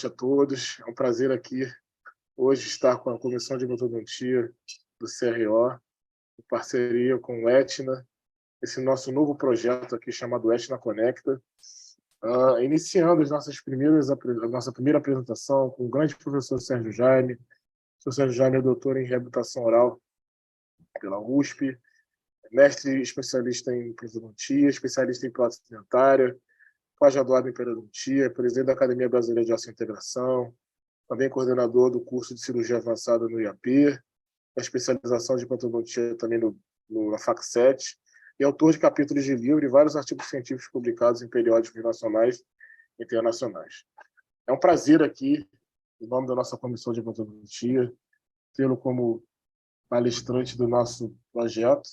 noite a todos. É um prazer aqui hoje estar com a Comissão de Implantodontia do CRO, em parceria com o Etna, esse nosso novo projeto aqui chamado Etna Conecta, iniciando a nossa primeira apresentação com o grande professor Sérgio Jaime. O professor Sérgio Jaime é doutor em reabilitação oral pela USP, mestre especialista em implantodontia, especialista em prótese dentária, pós-graduado em periodontia, presidente da Academia Brasileira de Osteointegração, também coordenador do curso de cirurgia avançada no IAP, a especialização de implantodontia também na FAC7, e autor de capítulos de livro e vários artigos científicos publicados em periódicos nacionais e internacionais. É um prazer aqui, em nome da nossa comissão de implantodontia, tê-lo como palestrante do nosso projeto,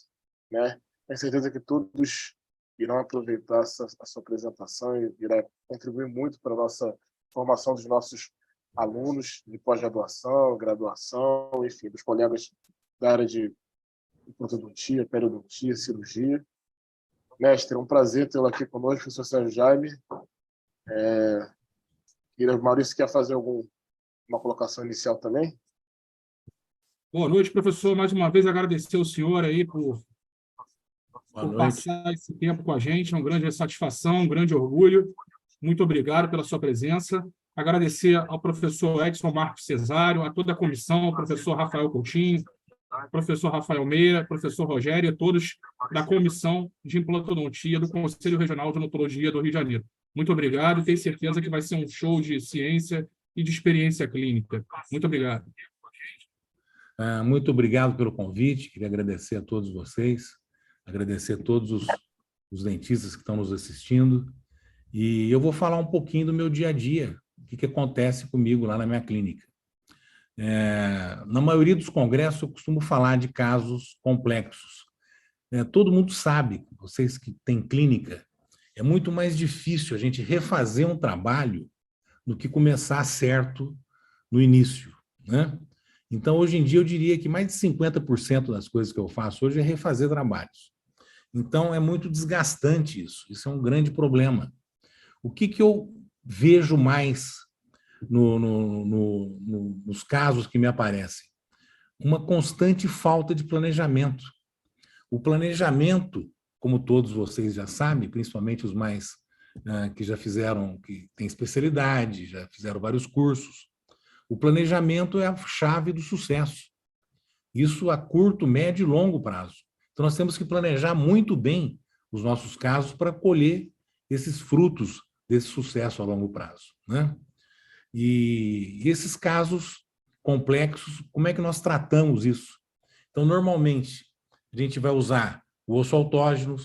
né? Tenho certeza que todos irão aproveitar a sua apresentação e irá contribuir muito para a nossa formação dos nossos alunos de pós-graduação, graduação, enfim, dos colegas da área de implantodontia, periodontia, cirurgia. Mestre, é um prazer tê-lo aqui conosco, professor Sérgio Jaime. Maurício, quer fazer uma colocação inicial também? Boa noite, professor. Mais uma vez, agradecer ao senhor aí por passar esse tempo com a gente. É uma grande satisfação, um grande orgulho. Muito obrigado pela sua presença. Agradecer ao professor Edson Marcos Cesário, a toda a comissão, ao professor Rafael Coutinho, professor Rafael Meira, professor Rogério, a todos da Comissão de Implantodontia do Conselho Regional de Odontologia do Rio de Janeiro. Muito obrigado e tenho certeza que vai ser um show de ciência e de experiência clínica. Muito obrigado. Muito obrigado pelo convite. Queria agradecer a todos vocês, agradecer a todos os dentistas que estão nos assistindo. E eu vou falar um pouquinho do meu dia a dia, o que acontece comigo lá na minha clínica. Na maioria dos congressos, eu costumo falar de casos complexos. Todo mundo sabe, vocês que têm clínica, é muito mais difícil a gente refazer um trabalho do que começar certo no início, né? Então, hoje em dia, eu diria que mais de 50% das coisas que eu faço hoje é refazer trabalhos. Então, é muito desgastante isso. Isso é um grande problema. O que eu vejo mais nos casos que me aparecem? Uma constante falta de planejamento. O planejamento, como todos vocês já sabem, principalmente os mais que já fizeram, que têm especialidade, já fizeram vários cursos, o planejamento é a chave do sucesso. Isso a curto, médio e longo prazo. Então, nós temos que planejar muito bem os nossos casos para colher esses frutos desse sucesso a longo prazo, né? E esses casos complexos, como é que nós tratamos isso? Então, normalmente, a gente vai usar o osso autógeno,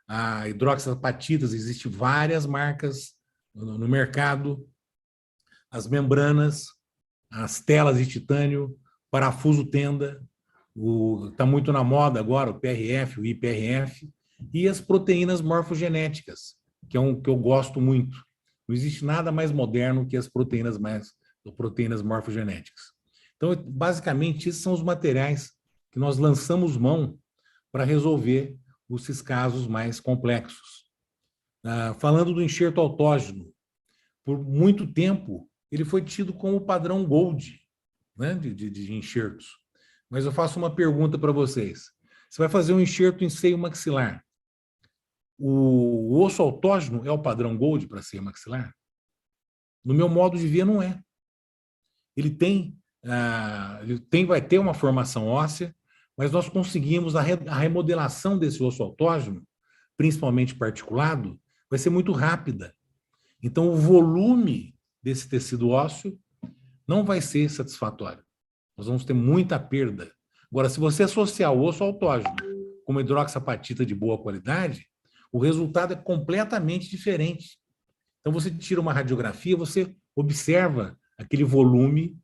a hidroxapatitas, existem várias marcas no mercado, as membranas, as telas de titânio, parafuso tenda, está muito na moda agora o PRF, o IPRF, e as proteínas morfogenéticas, que é que eu gosto muito. Não existe nada mais moderno que as proteínas morfogenéticas. Então, basicamente, esses são os materiais que nós lançamos mão para resolver esses casos mais complexos. Falando do enxerto autógeno, por muito tempo, ele foi tido como padrão Gold, né, de enxertos. Mas eu faço uma pergunta para vocês. Você vai fazer um enxerto em seio maxilar. O osso autógeno é o padrão Gold para seio maxilar? No meu modo de ver, não é. Ele vai ter uma formação óssea, mas nós conseguimos a remodelação desse osso autógeno, principalmente particulado, vai ser muito rápida. Então, o volume desse tecido ósseo não vai ser satisfatório. Nós vamos ter muita perda. Agora, se você associar o osso autógeno com uma hidroxapatita de boa qualidade, o resultado é completamente diferente. Então, você tira uma radiografia, você observa aquele volume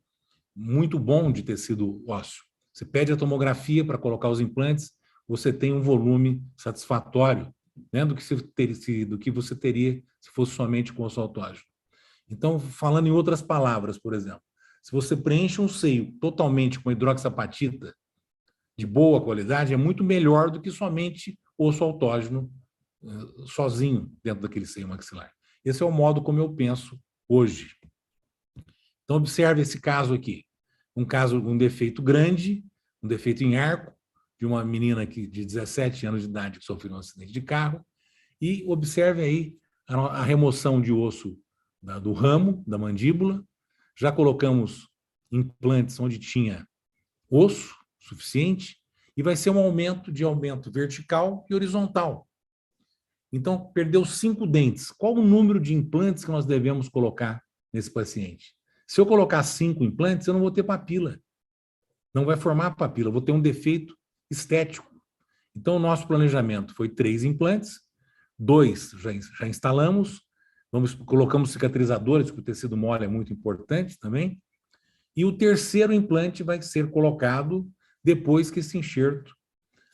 muito bom de tecido ósseo. Você pede a tomografia para colocar os implantes, você tem um volume satisfatório, né, do que você teria se fosse somente com osso autógeno. Então, falando em outras palavras, por exemplo, se você preenche um seio totalmente com hidroxapatita de boa qualidade, é muito melhor do que somente osso autógeno sozinho dentro daquele seio maxilar. Esse é o modo como eu penso hoje. Então, observe esse caso aqui. Um defeito grande, um defeito em arco, de uma menina de 17 anos de idade que sofreu um acidente de carro, e observe aí a remoção de osso do ramo, da mandíbula. Já colocamos implantes onde tinha osso suficiente, e vai ser um aumento vertical e horizontal. Então, perdeu 5 dentes. Qual o número de implantes que nós devemos colocar nesse paciente? Se eu colocar 5 implantes, eu não vou ter papila. Não vai formar papila, eu vou ter um defeito estético. Então, o nosso planejamento foi 3 implantes, 2 já instalamos, colocamos cicatrizadores, porque o tecido mole é muito importante também, e o terceiro implante vai ser colocado depois que esse enxerto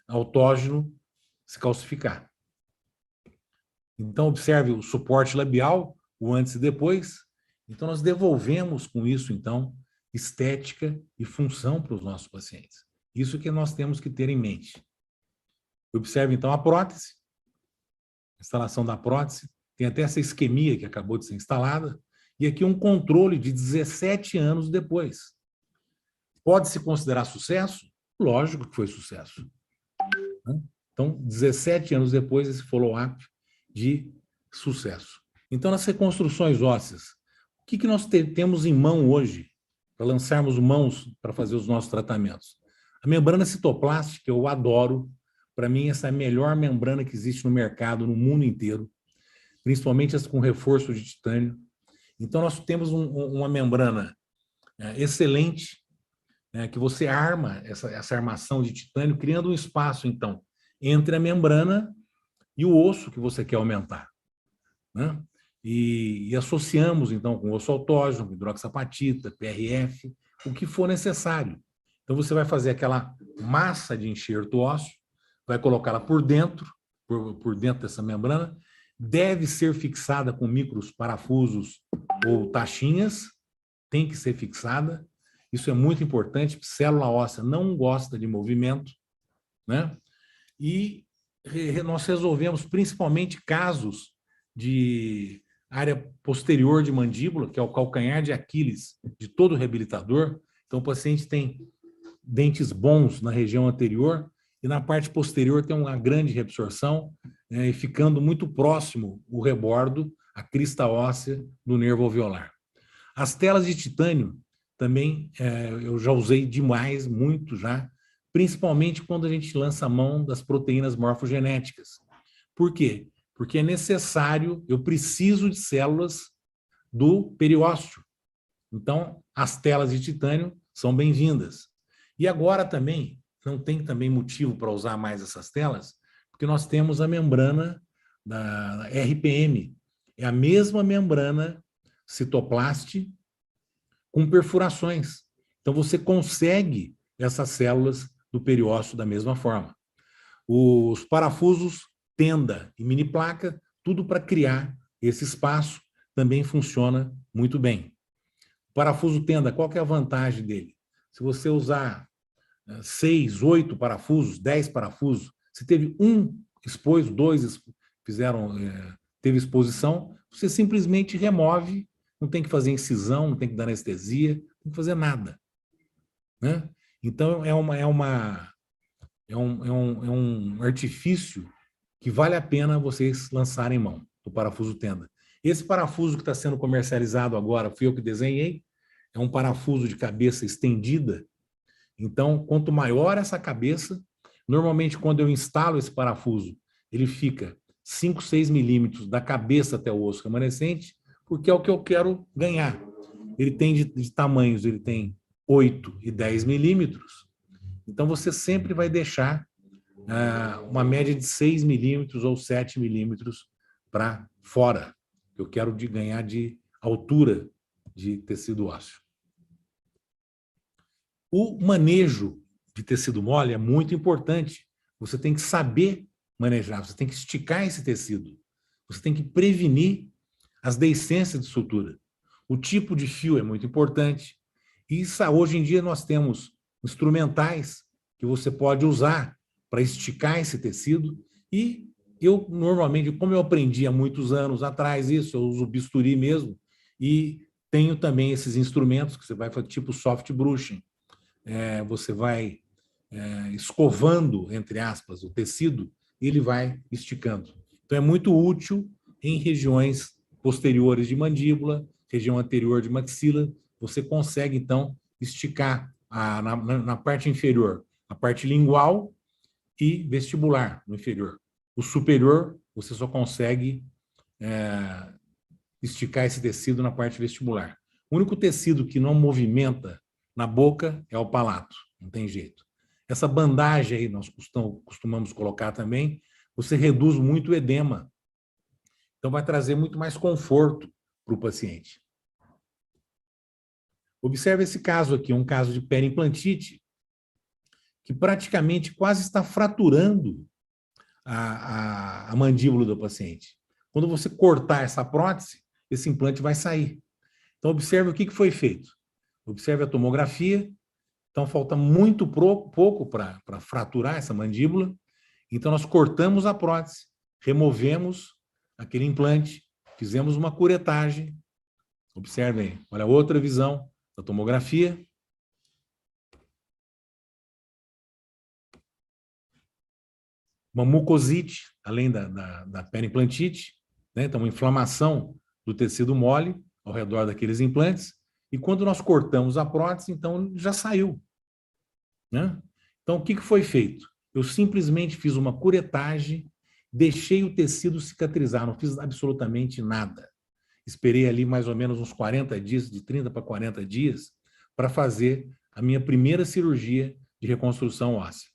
autógeno se calcificar. Então, observe o suporte labial, o antes e depois. Então, nós devolvemos com isso, então, estética e função para os nossos pacientes. Isso que nós temos que ter em mente. Observe, então, a prótese, a instalação da prótese, tem até essa isquemia que acabou de ser instalada, e aqui um controle de 17 anos depois. Pode-se considerar sucesso? Lógico que foi sucesso. Então, 17 anos depois, esse follow-up de sucesso. Então, nas reconstruções ósseas, o que nós temos em mão hoje para lançarmos mãos para fazer os nossos tratamentos? A membrana citoplástica, eu adoro. Para mim, essa é a melhor membrana que existe no mercado, no mundo inteiro, principalmente as com reforço de titânio. Então, nós temos uma membrana excelente, que você arma essa armação de titânio, criando um espaço, então, entre a membrana e o osso que você quer aumentar, né? E associamos, então, com osso autógeno, hidroxapatita, PRF, o que for necessário. Então, você vai fazer aquela massa de enxerto ósseo, vai colocá-la por dentro dessa membrana, deve ser fixada com micros parafusos ou taxinhas, tem que ser fixada. Isso é muito importante, porque célula óssea não gosta de movimento, né? E nós resolvemos principalmente casos de área posterior de mandíbula, que é o calcanhar de Aquiles de todo reabilitador. Então, o paciente tem dentes bons na região anterior e na parte posterior tem uma grande reabsorção, e ficando muito próximo o rebordo, a crista óssea do nervo alveolar. As telas de titânio também eu já usei demais, muito já, principalmente quando a gente lança a mão das proteínas morfogenéticas. Por quê? Porque é necessário, eu preciso de células do periósteo. Então, as telas de titânio são bem-vindas. E agora também, não tem também motivo para usar mais essas telas, porque nós temos a membrana da RPM. É a mesma membrana citoplaste com perfurações. Então, você consegue essas células do periósteo da mesma forma. Os parafusos tenda e mini placa, tudo para criar esse espaço, também funciona muito bem. O parafuso tenda, qual que é a vantagem dele? Se você usar 6, 8 parafusos, 10 parafusos, se teve um exposto, 2 teve exposição, você simplesmente remove, não tem que fazer incisão, não tem que dar anestesia, não tem que fazer nada, né? Então, é um artifício que vale a pena vocês lançarem mão, do parafuso tenda. Esse parafuso que está sendo comercializado agora, fui eu que desenhei, é um parafuso de cabeça estendida. Então, quanto maior essa cabeça, normalmente quando eu instalo esse parafuso, ele fica 5, 6 milímetros da cabeça até o osso remanescente, porque é o que eu quero ganhar. Ele tem de tamanhos, ele tem 8 e 10 milímetros. Então, você sempre vai deixar uma média de 6 milímetros ou 7 milímetros para fora. Eu quero ganhar de altura de tecido ósseo. O manejo de tecido mole é muito importante. Você tem que saber manejar, você tem que esticar esse tecido. Você tem que prevenir as deiscências de sutura. O tipo de fio é muito importante. E hoje em dia nós temos instrumentais que você pode usar para esticar esse tecido. E eu, normalmente, como eu aprendi há muitos anos atrás isso, eu uso bisturi mesmo, e tenho também esses instrumentos que você vai fazer, tipo soft brushing. Você vai escovando, entre aspas, o tecido, e ele vai esticando. Então, é muito útil em regiões posteriores de mandíbula, região anterior de maxila. Você consegue, então, esticar na parte inferior, a parte lingual e vestibular, no inferior. O superior, você só consegue esticar esse tecido na parte vestibular. O único tecido que não movimenta na boca é o palato, não tem jeito. Essa bandagem aí, nós costumamos colocar também, você reduz muito o edema. Então, vai trazer muito mais conforto para o paciente. Observe esse caso aqui, um caso de periimplantite, que praticamente quase está fraturando a mandíbula do paciente. Quando você cortar essa prótese, esse implante vai sair. Então, observe o que foi feito. Observe a tomografia. Então, falta muito pouco para fraturar essa mandíbula. Então, nós cortamos a prótese, removemos aquele implante, fizemos uma curetagem. Observem, olha a outra visão da tomografia. Uma mucosite, além da periimplantite, né? Então, uma inflamação do tecido mole ao redor daqueles implantes. E quando nós cortamos a prótese, então já saiu, né? Então, o que foi feito? Eu simplesmente fiz uma curetagem, deixei o tecido cicatrizar, não fiz absolutamente nada. Esperei ali mais ou menos uns 40 dias, de 30 para 40 dias, para fazer a minha primeira cirurgia de reconstrução óssea.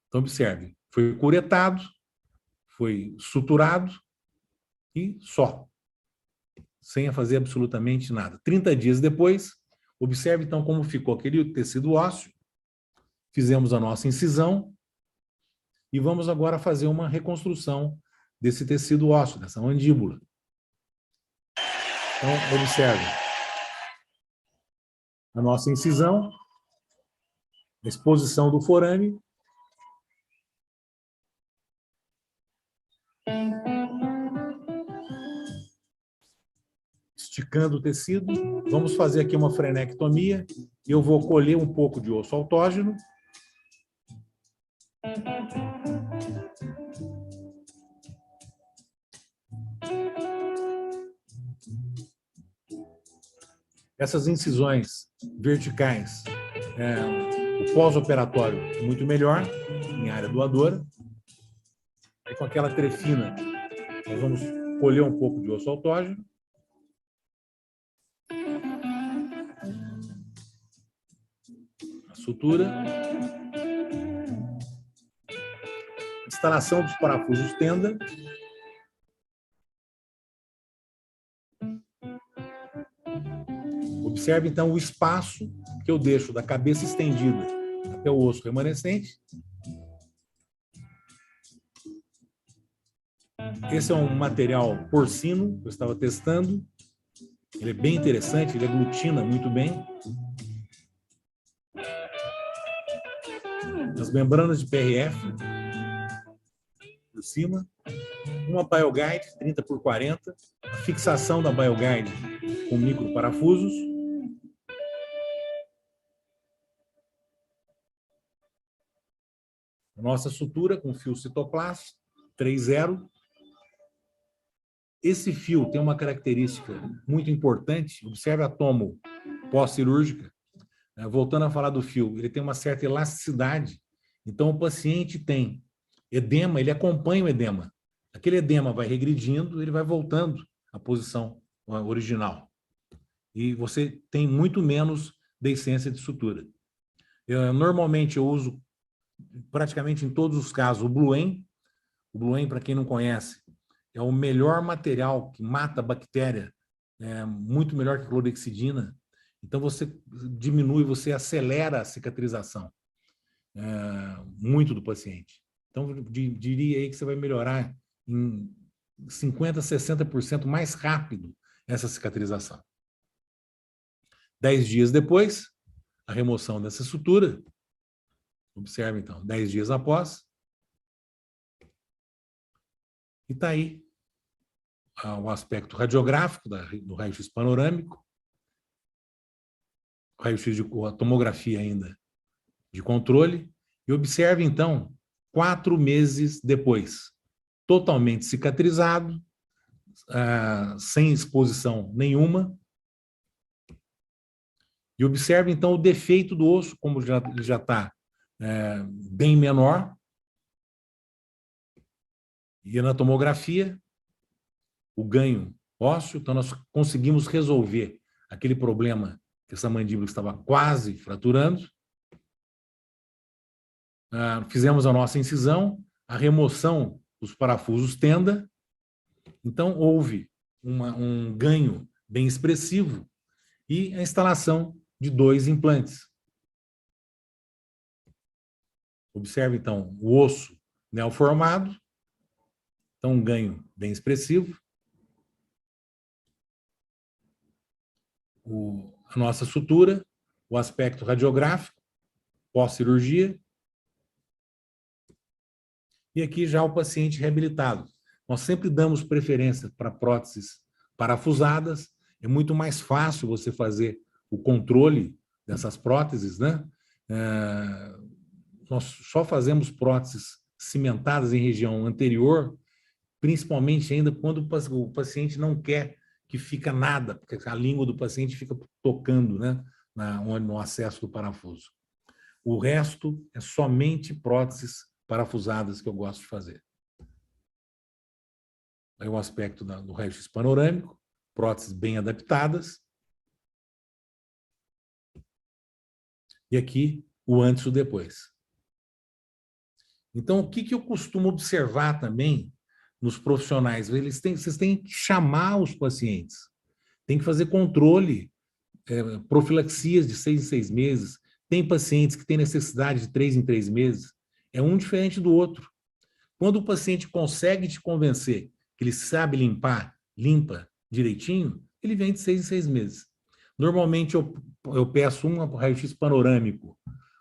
Então, observe, foi curetado, foi suturado e só, sem fazer absolutamente nada. 30 dias depois, observe então como ficou aquele tecido ósseo, fizemos a nossa incisão e vamos agora fazer uma reconstrução desse tecido ósseo, dessa mandíbula. Então, observe a nossa incisão, a exposição do forame, esticando o tecido. Vamos fazer aqui uma frenectomia. Eu vou colher um pouco de osso autógeno. Essas incisões verticais, o pós-operatório é muito melhor, em área doadora. Aí, com aquela trefina, nós vamos colher um pouco de osso autógeno. A sutura. Instalação dos parafusos tenda. Observe, então, o espaço que eu deixo da cabeça estendida até o osso remanescente. Esse é um material porcino que eu estava testando. Ele é bem interessante, ele aglutina muito bem. As membranas de PRF por cima. Uma BioGuide 30x40. A fixação da BioGuide com microparafusos. A nossa sutura com fio Citoplast 3.0. Esse fio tem uma característica muito importante. Observe a tomo pós-cirúrgica. Voltando a falar do fio, ele tem uma certa elasticidade. Então, o paciente tem edema, ele acompanha o edema. Aquele edema vai regredindo, ele vai voltando à posição original. E você tem muito menos deiscência de sutura. Normalmente, eu uso, praticamente em todos os casos, o Bluen. O Bluen, para quem não conhece, é o melhor material que mata a bactéria, muito melhor que a clorexidina. Então, você diminui, você acelera a cicatrização muito do paciente. Então, diria aí que você vai melhorar em 50%, 60% mais rápido essa cicatrização. 10 dias depois, a remoção dessa sutura. Observe, então, 10 dias após. E está aí o aspecto radiográfico do raio-x panorâmico, raio-x a tomografia ainda de controle, e observe, então, 4 meses depois, totalmente cicatrizado, sem exposição nenhuma, e observe, então, o defeito do osso, como já está bem menor, e na tomografia, o ganho ósseo, então nós conseguimos resolver aquele problema que essa mandíbula estava quase fraturando. Fizemos a nossa incisão, a remoção dos parafusos tenda, então houve um ganho bem expressivo e a instalação de 2 implantes. Observe, então, o osso neoformado, então um ganho bem expressivo. A nossa sutura, o aspecto radiográfico, pós-cirurgia, e aqui já o paciente reabilitado. Nós sempre damos preferência para próteses parafusadas, é muito mais fácil você fazer o controle dessas próteses, né? Nós só fazemos próteses cimentadas em região anterior, principalmente ainda quando o paciente não quer que fica nada, porque a língua do paciente fica tocando, né, no acesso do parafuso. O resto é somente próteses parafusadas que eu gosto de fazer. Aí o aspecto do raio-x panorâmico, próteses bem adaptadas. E aqui o antes e o depois. Então, o que eu costumo observar também nos profissionais? Vocês têm que chamar os pacientes, tem que fazer controle, profilaxias de 6 em 6 meses. Tem pacientes que têm necessidade de 3 em 3 meses. É um diferente do outro. Quando o paciente consegue te convencer que ele sabe limpar, limpa direitinho, ele vem de 6 em 6 meses. Normalmente, eu peço um raio-x panorâmico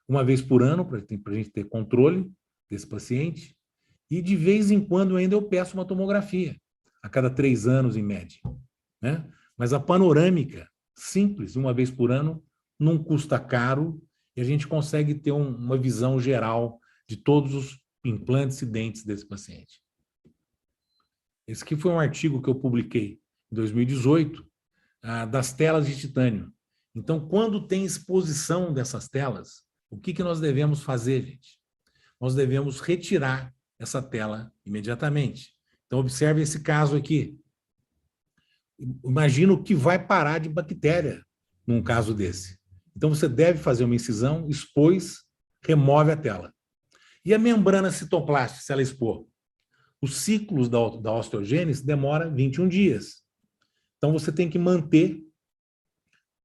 uma vez por ano, para a gente ter controle desse paciente, e de vez em quando ainda eu peço uma tomografia, a cada 3 anos, em média, né? Mas a panorâmica, simples, uma vez por ano, não custa caro, e a gente consegue ter uma visão geral de todos os implantes e dentes desse paciente. Esse aqui foi um artigo que eu publiquei em 2018, das telas de titânio. Então, quando tem exposição dessas telas, o que nós devemos fazer, gente? Nós devemos retirar essa tela imediatamente. Então, observe esse caso aqui. Imagina o que vai parar de bactéria num caso desse. Então, você deve fazer uma incisão, expôs, remove a tela. E a membrana citoplástica, se ela expor? Os ciclos da osteogênese demora 21 dias. Então, você tem que manter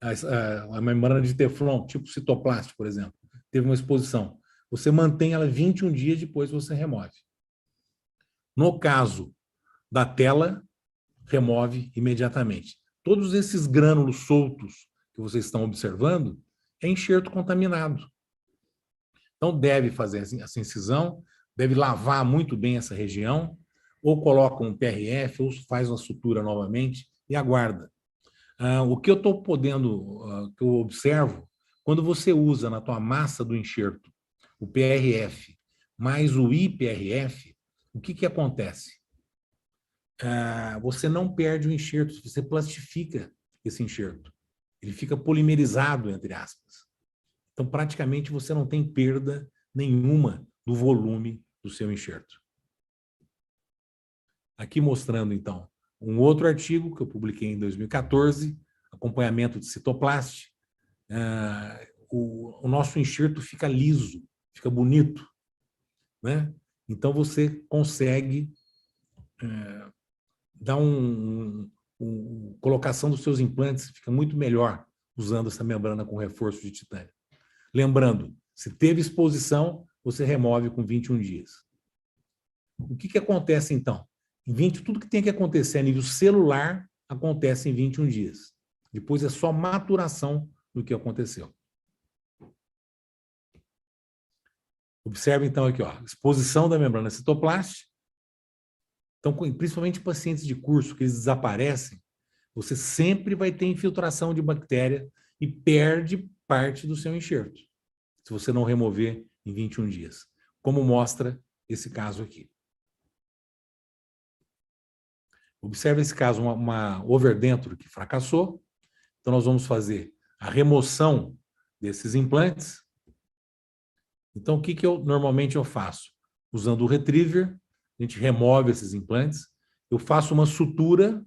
a membrana de Teflon, tipo citoplástico, por exemplo. Teve uma exposição. Você mantém ela 21 dias, depois você remove. No caso da tela, remove imediatamente. Todos esses grânulos soltos que vocês estão observando é enxerto contaminado. Então, deve fazer essa incisão, deve lavar muito bem essa região, ou coloca um PRF, ou faz uma sutura novamente e aguarda. O que eu estou podendo, que eu observo, quando você usa na tua massa do enxerto o PRF mais o IPRF, o que acontece? Você não perde o enxerto, você plastifica esse enxerto. Ele fica polimerizado, entre aspas. Então, praticamente, você não tem perda nenhuma do volume do seu enxerto. Aqui mostrando, então, um outro artigo que eu publiquei em 2014, acompanhamento de citoplaste. O nosso enxerto fica liso, fica bonito, né? Então, você consegue dar colocação dos seus implantes, fica muito melhor usando essa membrana com reforço de titânio. Lembrando, se teve exposição, você remove com 21 dias. O que acontece, então? Tudo que tem que acontecer a nível celular acontece em 21 dias. Depois é só maturação do que aconteceu. Observe, então, aqui, ó, exposição da membrana citoplástica. Então, principalmente pacientes de curso, que eles desaparecem, você sempre vai ter infiltração de bactéria e perde parte do seu enxerto, se você não remover em 21 dias, como mostra esse caso aqui. Observe esse caso, uma overdentro que fracassou. Então, nós vamos fazer a remoção desses implantes. Então, o que normalmente eu faço? Usando o retriever, a gente remove esses implantes, eu faço uma sutura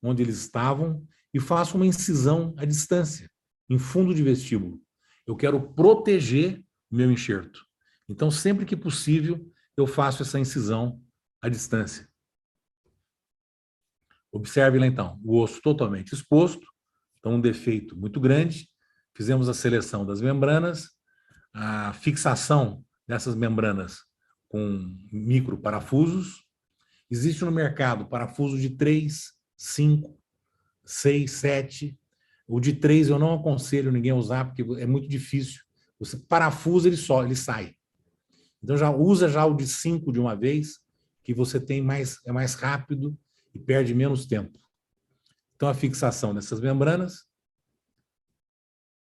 onde eles estavam e faço uma incisão à distância, em fundo de vestíbulo. Eu quero proteger o meu enxerto. Então, sempre que possível, eu faço essa incisão à distância. Observe lá, então, o osso totalmente exposto, então um defeito muito grande. Fizemos a seleção das membranas, a fixação dessas membranas com microparafusos. Existe no mercado parafuso de 3, 5, 6, 7. O de 3 eu não aconselho ninguém a usar, porque é muito difícil. Você parafusa, ele sai. Então já usa já o de 5 de uma vez, que você tem é mais rápido e perde menos tempo. Então a fixação dessas membranas.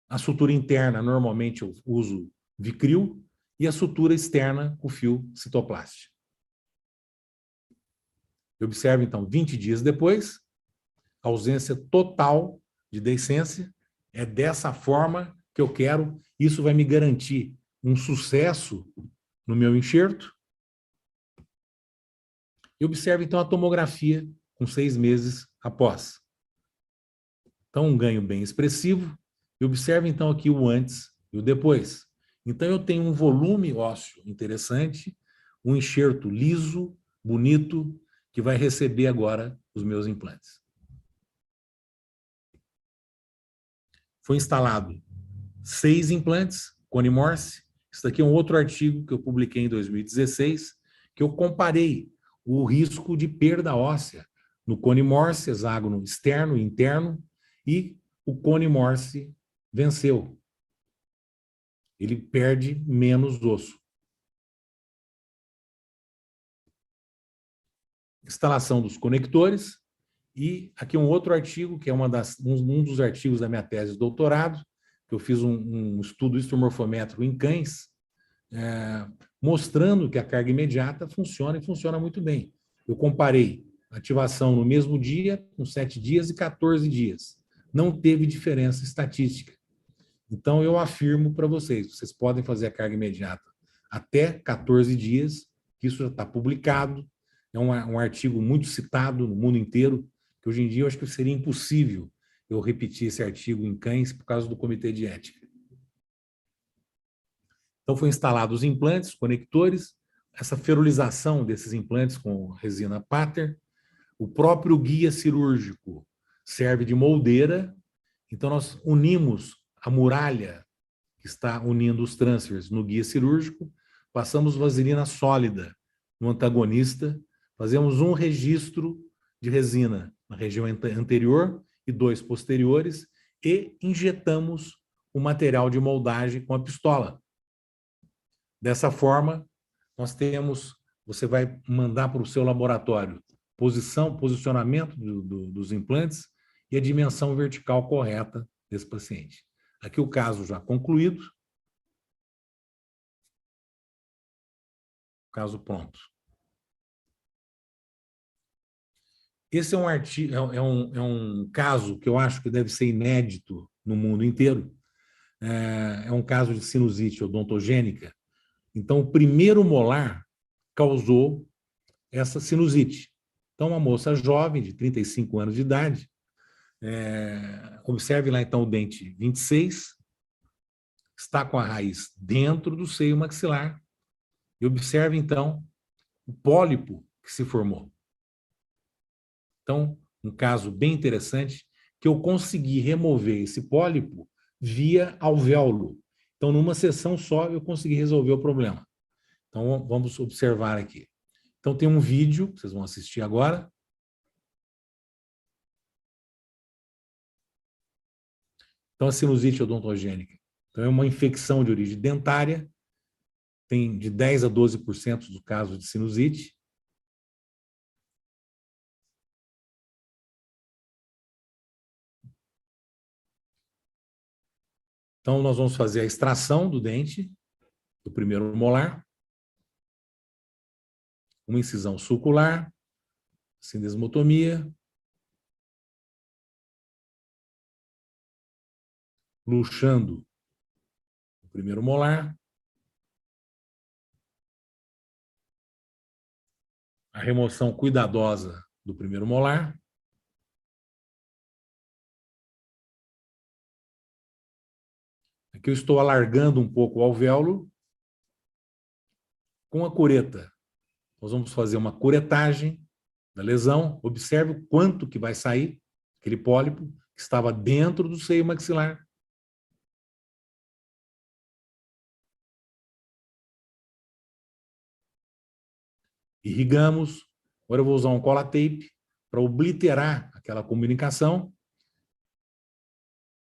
A sutura interna, normalmente eu uso Vicryl, e a sutura externa, o fio Citoplast. Observe, então, 20 dias depois, ausência total de deiscência. É dessa forma que eu quero. Isso vai me garantir um sucesso no meu enxerto. E observe, então, a tomografia com 6 meses após. Então, um ganho bem expressivo. E observe, então, aqui o antes e o depois. Então, eu tenho um volume ósseo interessante, um enxerto liso, bonito, que vai receber agora os meus implantes. Foi instalado 6 implantes, Cone Morse. Isso daqui é um outro artigo que eu publiquei em 2016, que eu comparei o risco de perda óssea no Cone Morse, hexágono externo e interno, e o Cone Morse venceu. Ele perde menos osso. Instalação dos conectores. E aqui um outro artigo, que é um dos artigos da minha tese de doutorado, que eu fiz um estudo histromorfométrico em cães, mostrando que a carga imediata funciona e funciona muito bem. Eu comparei ativação no mesmo dia, com 7 dias e 14 dias. Não teve diferença estatística. Então, eu afirmo para vocês, vocês podem fazer a carga imediata até 14 dias, que isso já está publicado, é um artigo muito citado no mundo inteiro, que hoje em dia eu acho que seria impossível eu repetir esse artigo em cães por causa do comitê de ética. Então, foi instalado os implantes, conectores, essa ferrulização desses implantes com resina Pater, o próprio guia cirúrgico serve de moldeira, então nós unimos a muralha que está unindo os transfers no guia cirúrgico, passamos vaselina sólida no antagonista, fazemos um registro de resina na região anterior e 2 posteriores e injetamos o material de moldagem com a pistola. Dessa forma, você vai mandar para o seu laboratório posicionamento dos implantes e a dimensão vertical correta desse paciente. Aqui o caso já concluído. Caso pronto. Esse é um artigo, é um caso que eu acho que deve ser inédito no mundo inteiro. É um caso de sinusite odontogênica. Então, o primeiro molar causou essa sinusite. Então, uma moça jovem, de 35 anos de idade, observe lá, então, o dente 26, está com a raiz dentro do seio maxilar, e observe, então, o pólipo que se formou. Então, um caso bem interessante, que eu consegui remover esse pólipo via alvéolo. Então, numa sessão só, eu consegui resolver o problema. Então, vamos observar aqui. Então, tem um vídeo, que vocês vão assistir agora. Então, a sinusite odontogênica. Então, é uma infecção de origem dentária, tem de 10% a 12% do caso de sinusite. Então, nós vamos fazer a extração do dente, do primeiro molar, uma incisão sulcular, sindesmotomia, luxando o primeiro molar, a remoção cuidadosa do primeiro molar, aqui eu estou alargando um pouco o alvéolo com a cureta. Nós vamos fazer uma curetagem da lesão. Observe o quanto que vai sair aquele pólipo que estava dentro do seio maxilar. Irrigamos. Agora eu vou usar um cola-tape para obliterar aquela comunicação,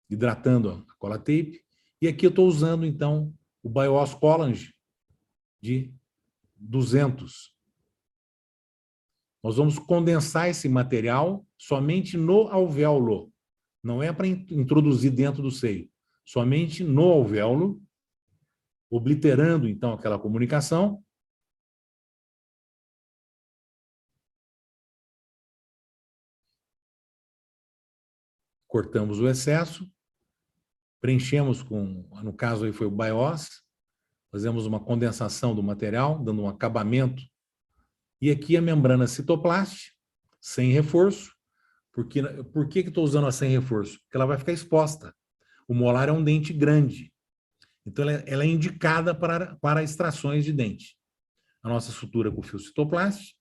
hidratando a cola-tape. E aqui eu estou usando, então, o Bios Collange de 200. Nós vamos condensar esse material somente no alvéolo. Não é para introduzir dentro do seio. Somente no alvéolo, obliterando, então, aquela comunicação. Cortamos o excesso, preenchemos com, no caso aí foi o Bios, fazemos uma condensação do material, dando um acabamento. E aqui a membrana citoplast, sem reforço. Por que estou usando a sem reforço? Porque ela vai ficar exposta. O molar é um dente grande. Então, ela é indicada para extrações de dente. A nossa sutura com fio citoplast.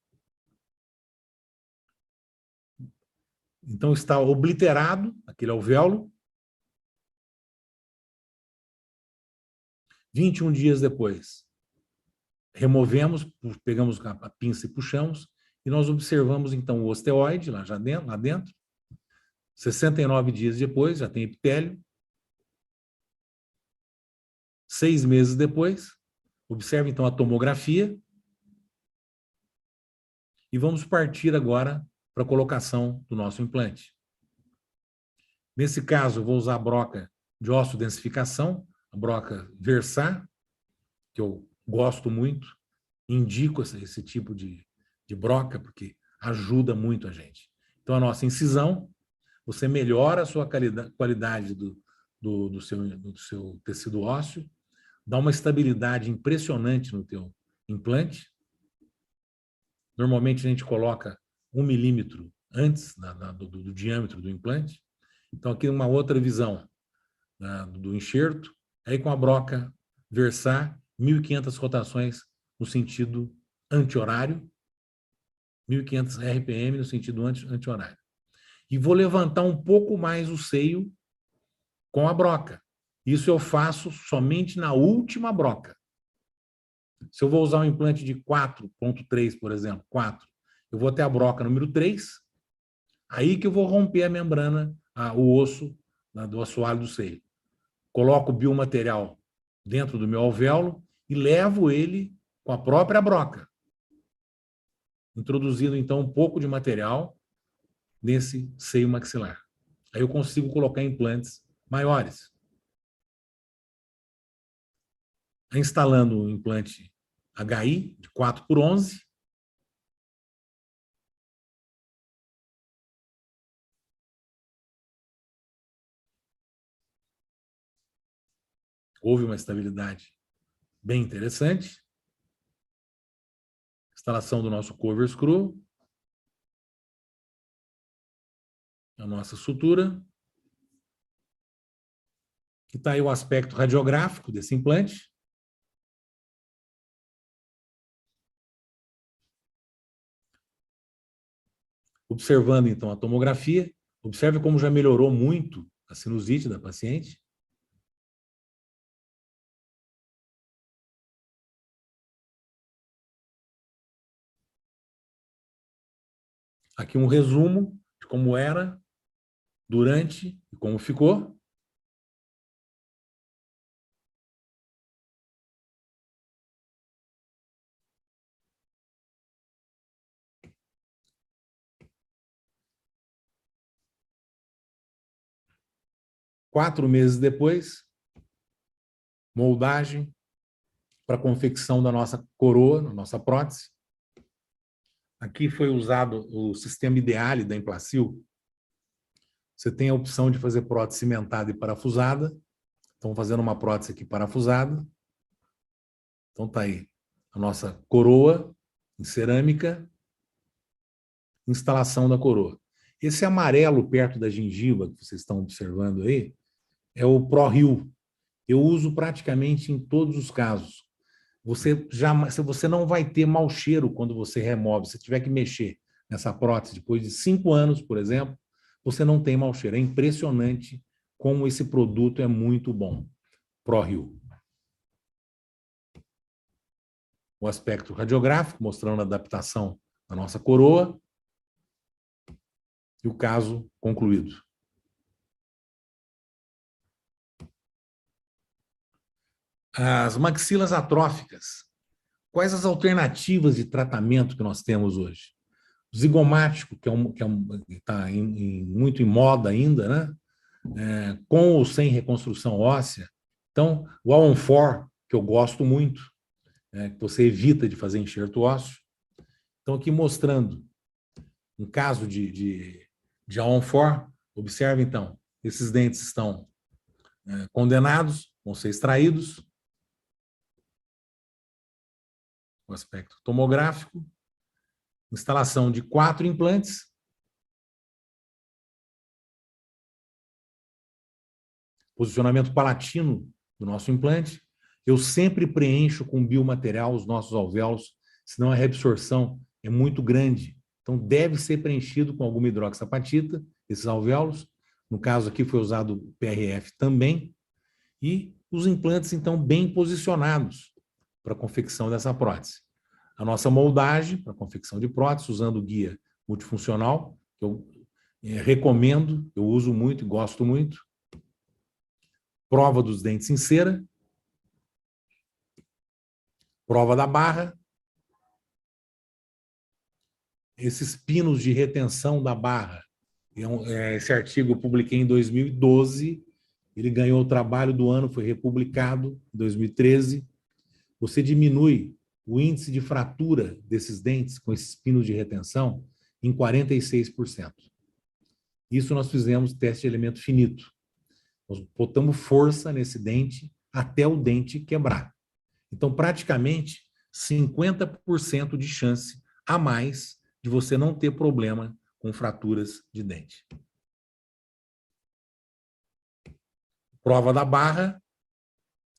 Então, está obliterado aquele alvéolo. 21 dias depois, removemos, pegamos a pinça e puxamos, e nós observamos, então, o osteoide lá dentro. 69 dias depois, já tem epitélio. 6 meses depois, observe, então, a tomografia. E vamos partir agora para a colocação do nosso implante. Nesse caso, eu vou usar a broca de osso-densificação, a broca Versar, que eu gosto muito, indico esse tipo de broca, porque ajuda muito a gente. Então, a nossa incisão, você melhora a sua qualidade do seu tecido ósseo, dá uma estabilidade impressionante no teu implante. Normalmente, a gente coloca 1 milímetro antes do diâmetro do implante. Então, aqui uma outra visão do enxerto. Aí, com a broca Versar, 1.500 rotações no sentido anti-horário, 1.500 RPM no sentido anti-horário. E vou levantar um pouco mais o seio com a broca. Isso eu faço somente na última broca. Se eu vou usar um implante de 4.3, por exemplo, 4, eu vou até a broca número 3, aí que eu vou romper a membrana, o osso do assoalho do seio. Coloco o biomaterial dentro do meu alvéolo e levo ele com a própria broca, introduzindo, então, um pouco de material nesse seio maxilar. Aí eu consigo colocar implantes maiores. Instalando um implante HI de 4x11. Houve uma estabilidade bem interessante. Instalação do nosso cover screw. A nossa sutura. Aqui está aí o aspecto radiográfico desse implante. Observando, então, a tomografia. Observe como já melhorou muito a sinusite da paciente. Aqui um resumo de como era, durante e como ficou. Quatro meses depois, moldagem para confecção da nossa coroa, da nossa prótese. Aqui foi usado o sistema Ideale da Emplacil. Você tem a opção de fazer prótese cimentada e parafusada. Estão fazendo uma prótese aqui parafusada. Então está aí a nossa coroa em cerâmica, instalação da coroa. Esse amarelo perto da gengiva que vocês estão observando aí é o ProHeal. Eu uso praticamente em todos os casos. Você não vai ter mau cheiro quando você remove. Se tiver que mexer nessa prótese depois de 5 anos, por exemplo, você não tem mau cheiro. É impressionante como esse produto é muito bom. ProHeal. O aspecto radiográfico, mostrando a adaptação da nossa coroa. E o caso concluído. As maxilas atróficas. Quais as alternativas de tratamento que nós temos hoje? O zigomático, que está muito em moda ainda, né? Com ou sem reconstrução óssea. Então, o All-on-4, que eu gosto muito, que você evita de fazer enxerto ósseo. Então, aqui mostrando um caso de All-on-4. Observe, então, esses dentes estão condenados, vão ser extraídos. O aspecto tomográfico, instalação de 4 implantes, posicionamento palatino do nosso implante. Eu sempre preencho com biomaterial os nossos alvéolos, senão a reabsorção é muito grande. Então, deve ser preenchido com alguma hidroxapatita, esses alvéolos. No caso aqui foi usado o PRF também. E os implantes, então, bem posicionados para a confecção dessa prótese. A nossa moldagem para a confecção de prótese, usando o guia multifuncional, que eu recomendo, eu uso muito e gosto muito. Prova dos dentes em cera. Prova da barra. Esses pinos de retenção da barra. Esse artigo eu publiquei em 2012. Ele ganhou o trabalho do ano, foi republicado em 2013. Você diminui o índice de fratura desses dentes com esses pinos de retenção em 46%. Isso nós fizemos teste de elemento finito. Nós botamos força nesse dente até o dente quebrar. Então, praticamente, 50% de chance a mais de você não ter problema com fraturas de dente. Prova da barra,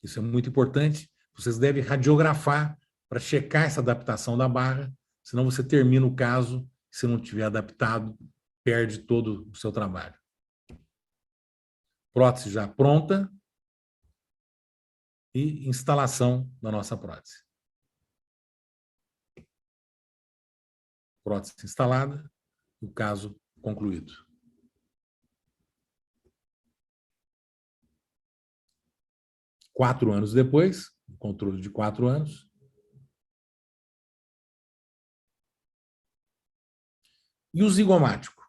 isso é muito importante. Vocês devem radiografar para checar essa adaptação da barra, senão você termina o caso, se não tiver adaptado, perde todo o seu trabalho. Prótese já pronta e instalação da nossa prótese. Prótese instalada, o caso concluído. Quatro anos depois, controle de 4 anos. E o zigomático?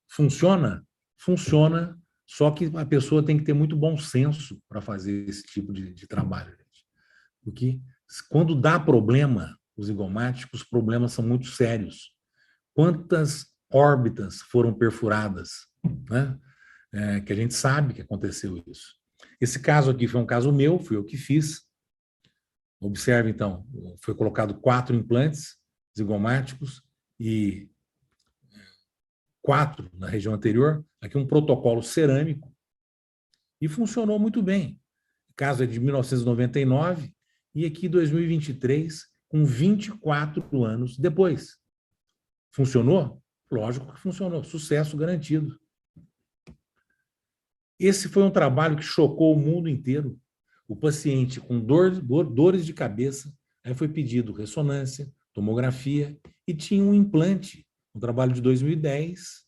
Funciona? Funciona, só que a pessoa tem que ter muito bom senso para fazer esse tipo de trabalho. Gente. Porque quando dá problema, os zigomáticos, os problemas são muito sérios. Quantas órbitas foram perfuradas, né? Que a gente sabe que aconteceu isso. Esse caso aqui foi um caso meu, fui eu que fiz. Observe, então, foi colocado 4 implantes zigomáticos e 4 na região anterior. Aqui um protocolo cerâmico e funcionou muito bem. O caso é de 1999 e aqui 2023, com 24 anos depois. Funcionou? Lógico que funcionou. Sucesso garantido. Esse foi um trabalho que chocou o mundo inteiro. O paciente com dores de cabeça, aí foi pedido ressonância, tomografia, e tinha um implante, um trabalho de 2010,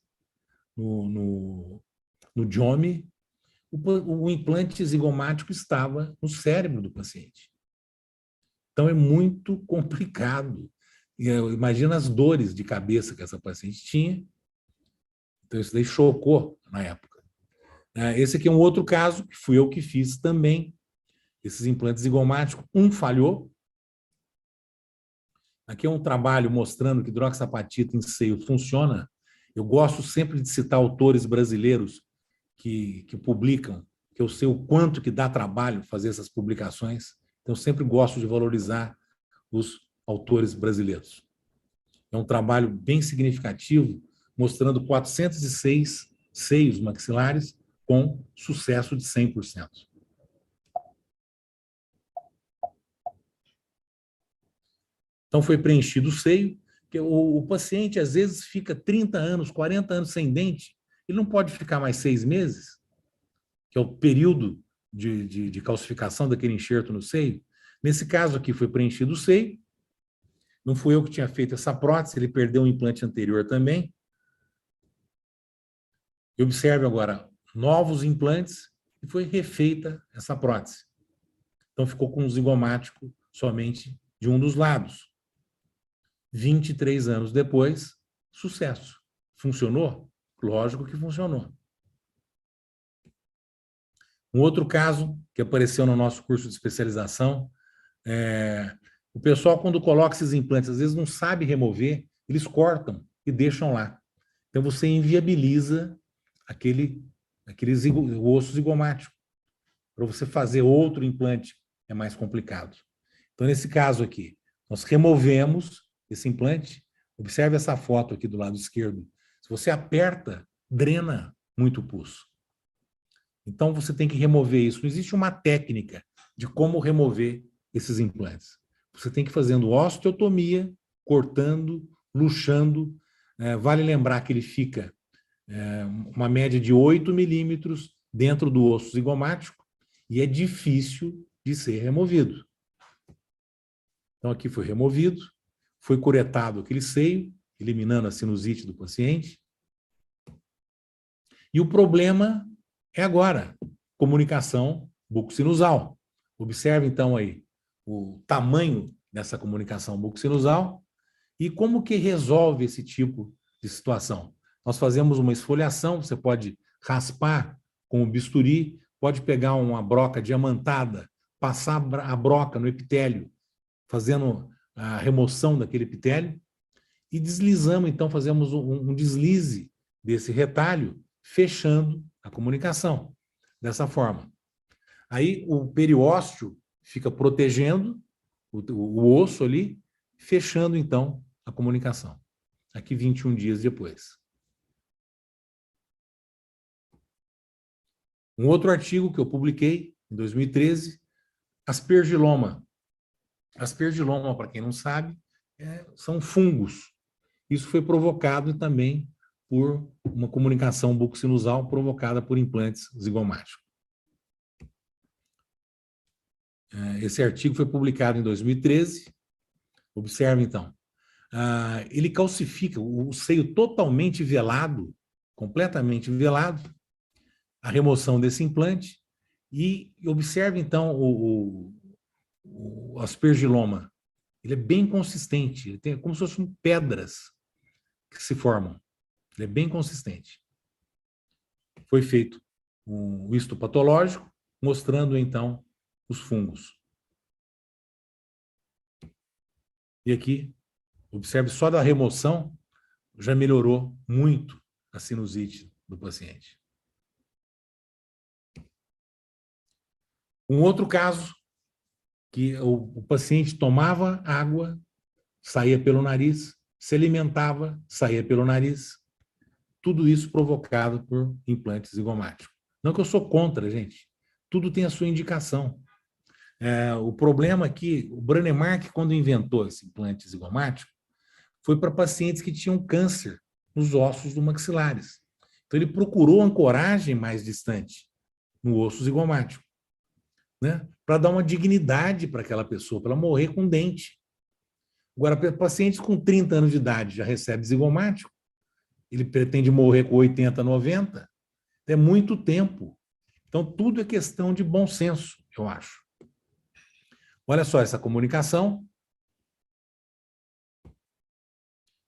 no JOMI, o implante zigomático estava no cérebro do paciente. Então, é muito complicado. Imagina as dores de cabeça que essa paciente tinha. Então, isso daí chocou na época. Esse aqui é um outro caso, que fui eu que fiz também. esses implantes zigomáticos. Um falhou. Aqui é um trabalho mostrando que hidroxapatita em seio funciona. Eu gosto sempre de citar autores brasileiros que publicam, que eu sei o quanto que dá trabalho fazer essas publicações. Então, eu sempre gosto de valorizar os autores brasileiros. É um trabalho bem significativo, mostrando 406 seios maxilares com sucesso de 100%. Então, foi preenchido o seio, que o paciente, às vezes, fica 30 anos, 40 anos sem dente, ele não pode ficar mais 6 meses, que é o período de calcificação daquele enxerto no seio. Nesse caso aqui, foi preenchido o seio, não fui eu que tinha feito essa prótese, ele perdeu um implante anterior também. E observe agora, novos implantes, e foi refeita essa prótese. Então, ficou com um zigomático somente de um dos lados. 23 anos depois, sucesso. Funcionou? Lógico que funcionou. Um outro caso que apareceu no nosso curso de especialização, o pessoal, quando coloca esses implantes, às vezes não sabe remover, eles cortam e deixam lá. Então, você inviabiliza aquele o osso zigomático. Para você fazer outro implante é mais complicado. Então, nesse caso aqui, nós removemos esse implante. Observe essa foto aqui do lado esquerdo. Se você aperta, drena muito o pulso. Então, você tem que remover isso. Não existe uma técnica de como remover esses implantes. Você tem que ir fazendo osteotomia, cortando, luxando. Vale lembrar que ele fica uma média de 8 milímetros dentro do osso zigomático e é difícil de ser removido. Então, aqui foi removido, foi curetado aquele seio, eliminando a sinusite do paciente. E o problema é agora, comunicação bucosinusal. Observe, então, aí o tamanho dessa comunicação bucosinusal e como que resolve esse tipo de situação. Nós fazemos uma esfoliação, você pode raspar com o bisturi, pode pegar uma broca diamantada, passar a broca no epitélio, fazendo a remoção daquele epitélio, e deslizamos, então, fazemos um deslize desse retalho, fechando a comunicação, dessa forma. Aí o periósteo fica protegendo o osso ali, fechando, então, a comunicação. Aqui 21 dias depois. Um outro artigo que eu publiquei em 2013, aspergiloma. Aspergiloma, para quem não sabe, são fungos. Isso foi provocado também por uma comunicação bucosinusal provocada por implantes zigomáticos. Esse artigo foi publicado em 2013. Observe, então. Ele calcifica o seio totalmente velado, completamente velado, a remoção desse implante, e observe, então, o aspergiloma. Ele é bem consistente, ele tem como se fossem pedras que se formam. Ele é bem consistente. Foi feito um histopatológico, mostrando, então, os fungos. E aqui, observe, só da remoção já melhorou muito a sinusite do paciente. Um outro caso, que o paciente tomava água, saía pelo nariz, se alimentava, saía pelo nariz. Tudo isso provocado por implantes zigomáticos. Não que eu sou contra, gente. Tudo tem a sua indicação. O problema é que o Branemark, quando inventou esse implante zigomático, foi para pacientes que tinham câncer nos ossos do maxilares. Então, ele procurou ancoragem mais distante no osso zigomático, né? Para dar uma dignidade para aquela pessoa, para ela morrer com dente. Agora, pacientes com 30 anos de idade já recebem zigomático, ele pretende morrer com 80, 90, é muito tempo. Então, tudo é questão de bom senso, eu acho. Olha só essa comunicação.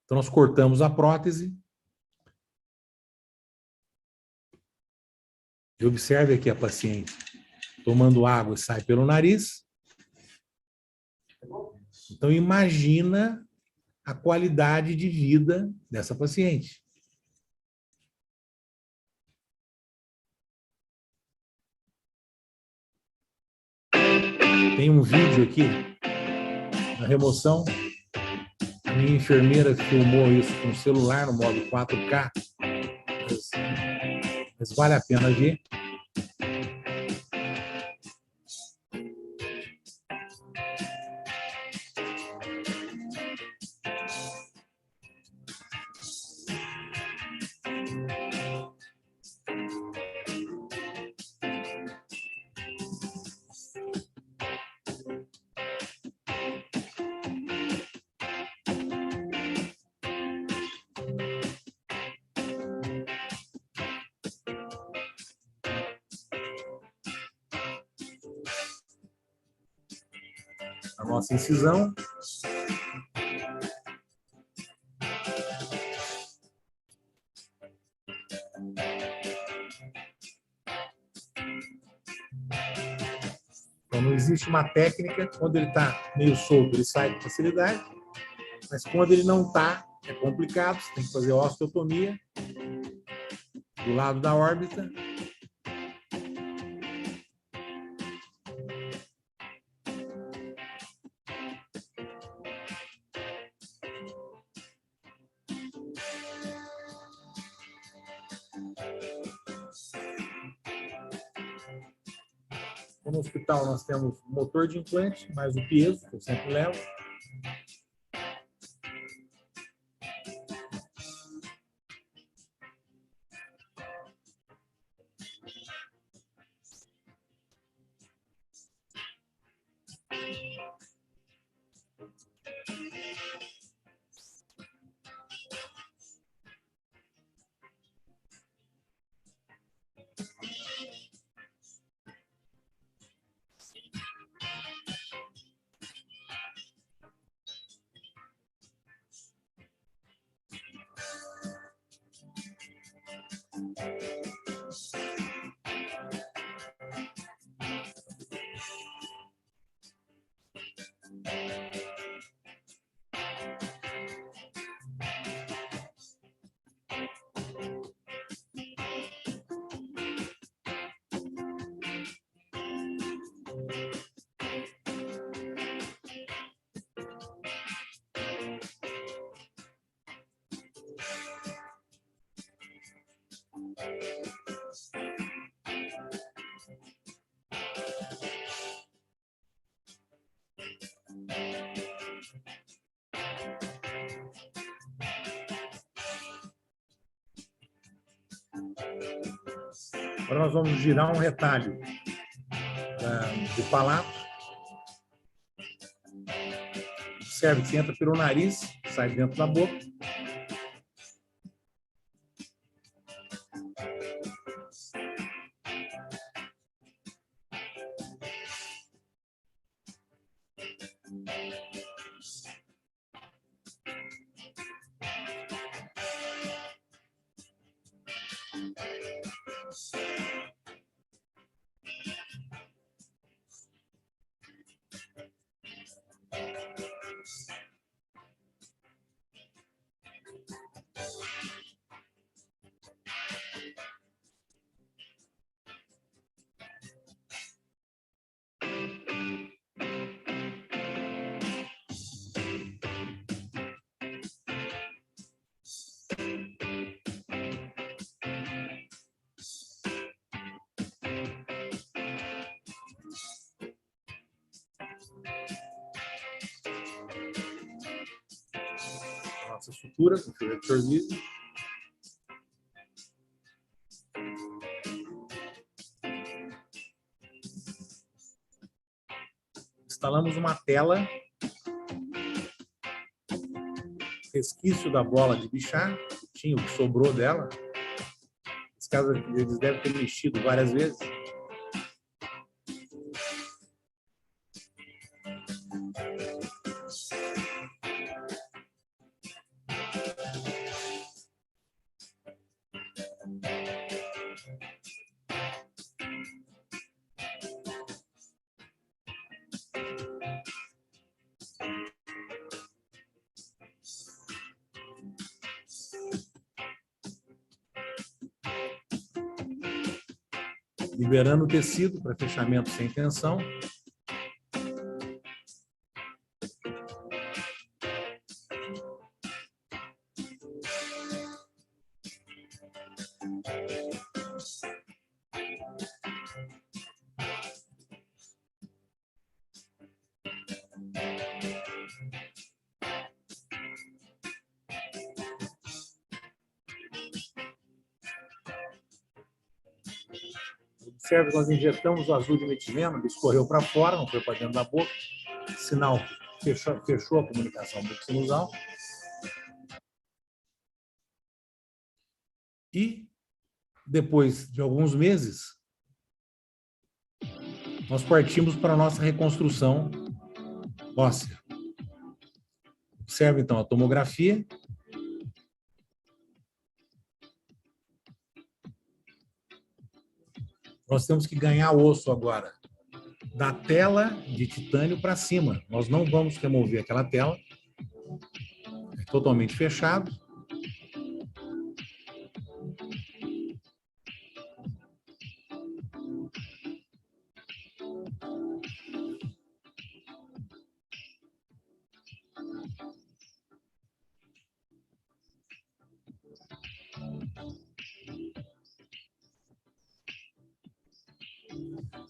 Então, nós cortamos a prótese. E observe aqui a paciente tomando água e sai pelo nariz. Então, imagina a qualidade de vida dessa paciente. Tem um vídeo aqui, na remoção. A minha enfermeira filmou isso com o celular no modo 4K. Mas vale a pena ver. A nossa incisão. Então, não existe uma técnica. Quando ele está meio solto, ele sai com facilidade. Mas quando ele não está, é complicado. Você tem que fazer osteotomia do lado da órbita. No hospital nós temos motor de implante, mais o peso, que eu sempre levo. Agora nós vamos girar um retalho do palato. Observe que entra pelo nariz, sai dentro da boca. Nossa sutura, com fio absorvido. Instalamos uma tela, resquício da bola de bichar, tinha o que sobrou dela. Esse caso eles devem ter mexido várias vezes. liberando o tecido para fechamento sem tensão. Observe que nós injetamos o azul de metileno, ele escorreu para fora, não foi para dentro da boca, sinal que fechou a comunicação bucosinusal. E, depois de alguns meses, nós partimos para a nossa reconstrução óssea. Observe, então, a tomografia. Nós temos que ganhar osso agora da tela de titânio para cima. Nós não vamos remover aquela tela. É totalmente fechado.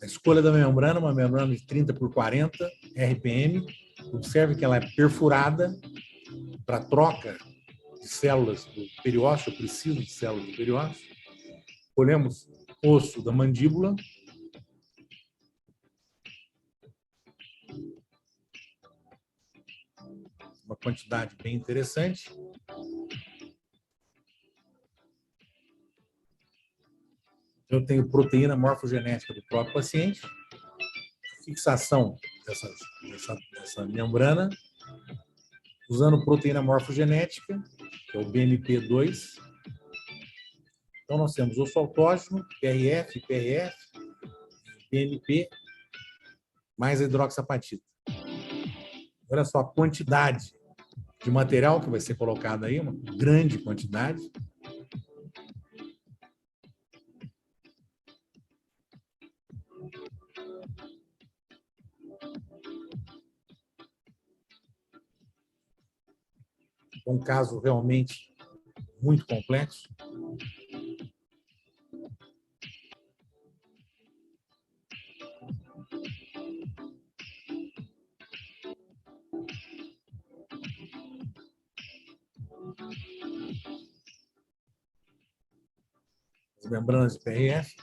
A escolha da membrana, uma membrana de 30 por 40 RPM. Observe que ela é perfurada para troca de células do periósteo. Eu preciso de células do periósteo. Colhemos osso da mandíbula. Uma quantidade bem interessante. Eu tenho proteína morfogenética do próprio paciente, fixação dessa membrana, usando proteína morfogenética, que é o BMP2. Então, nós temos osso autógeno, PRF, PRF, BMP, mais a hidroxapatita. Olha só a quantidade de material que vai ser colocado aí, uma grande quantidade. Um caso realmente muito complexo. As membranas de PRF.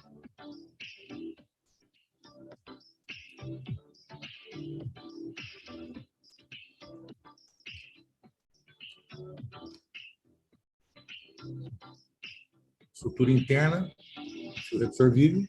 Estrutura interna, fio absorvível.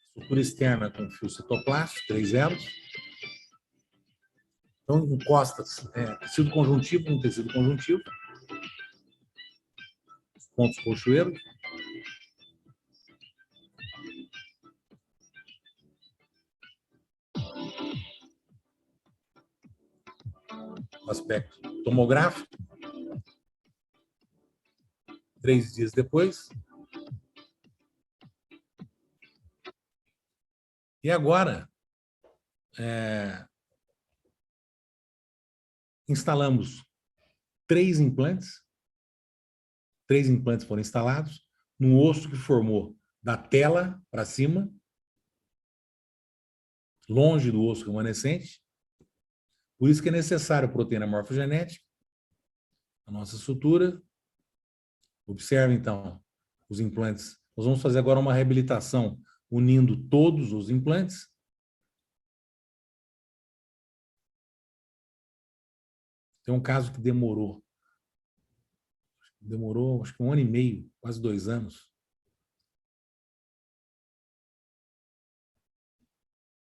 Estrutura externa com fio citoplástico, 3 elos. Então, encosta tecido conjuntivo no tecido conjuntivo. Os pontos roxoeiros. O aspecto tomográfico. 3 dias depois. E agora, instalamos 3 implantes. 3 implantes foram instalados no osso que formou da tela para cima, longe do osso remanescente. Por isso que é necessário proteína morfogenética, a nossa sutura. Observe, então, os implantes. Nós vamos fazer agora uma reabilitação unindo todos os implantes. Tem um caso que demorou, acho que 1 ano e meio, quase 2 anos.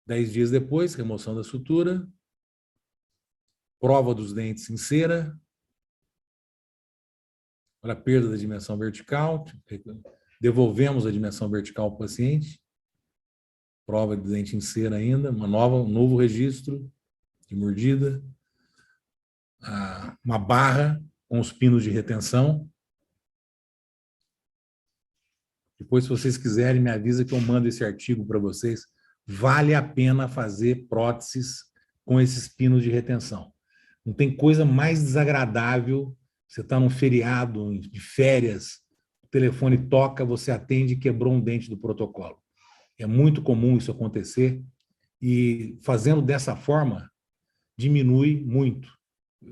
10 dias depois, remoção da sutura, prova dos dentes em cera, Olha a perda da dimensão vertical, devolvemos a dimensão vertical para o paciente, prova de dente em cera ainda, um novo registro de mordida, uma barra com os pinos de retenção. Depois, se vocês quiserem, me avisa que eu mando esse artigo para vocês. Vale a pena fazer próteses com esses pinos de retenção. Não tem coisa mais desagradável. Você está num feriado de férias, o telefone toca, você atende e quebrou um dente do protocolo. É muito comum isso acontecer e fazendo dessa forma diminui muito.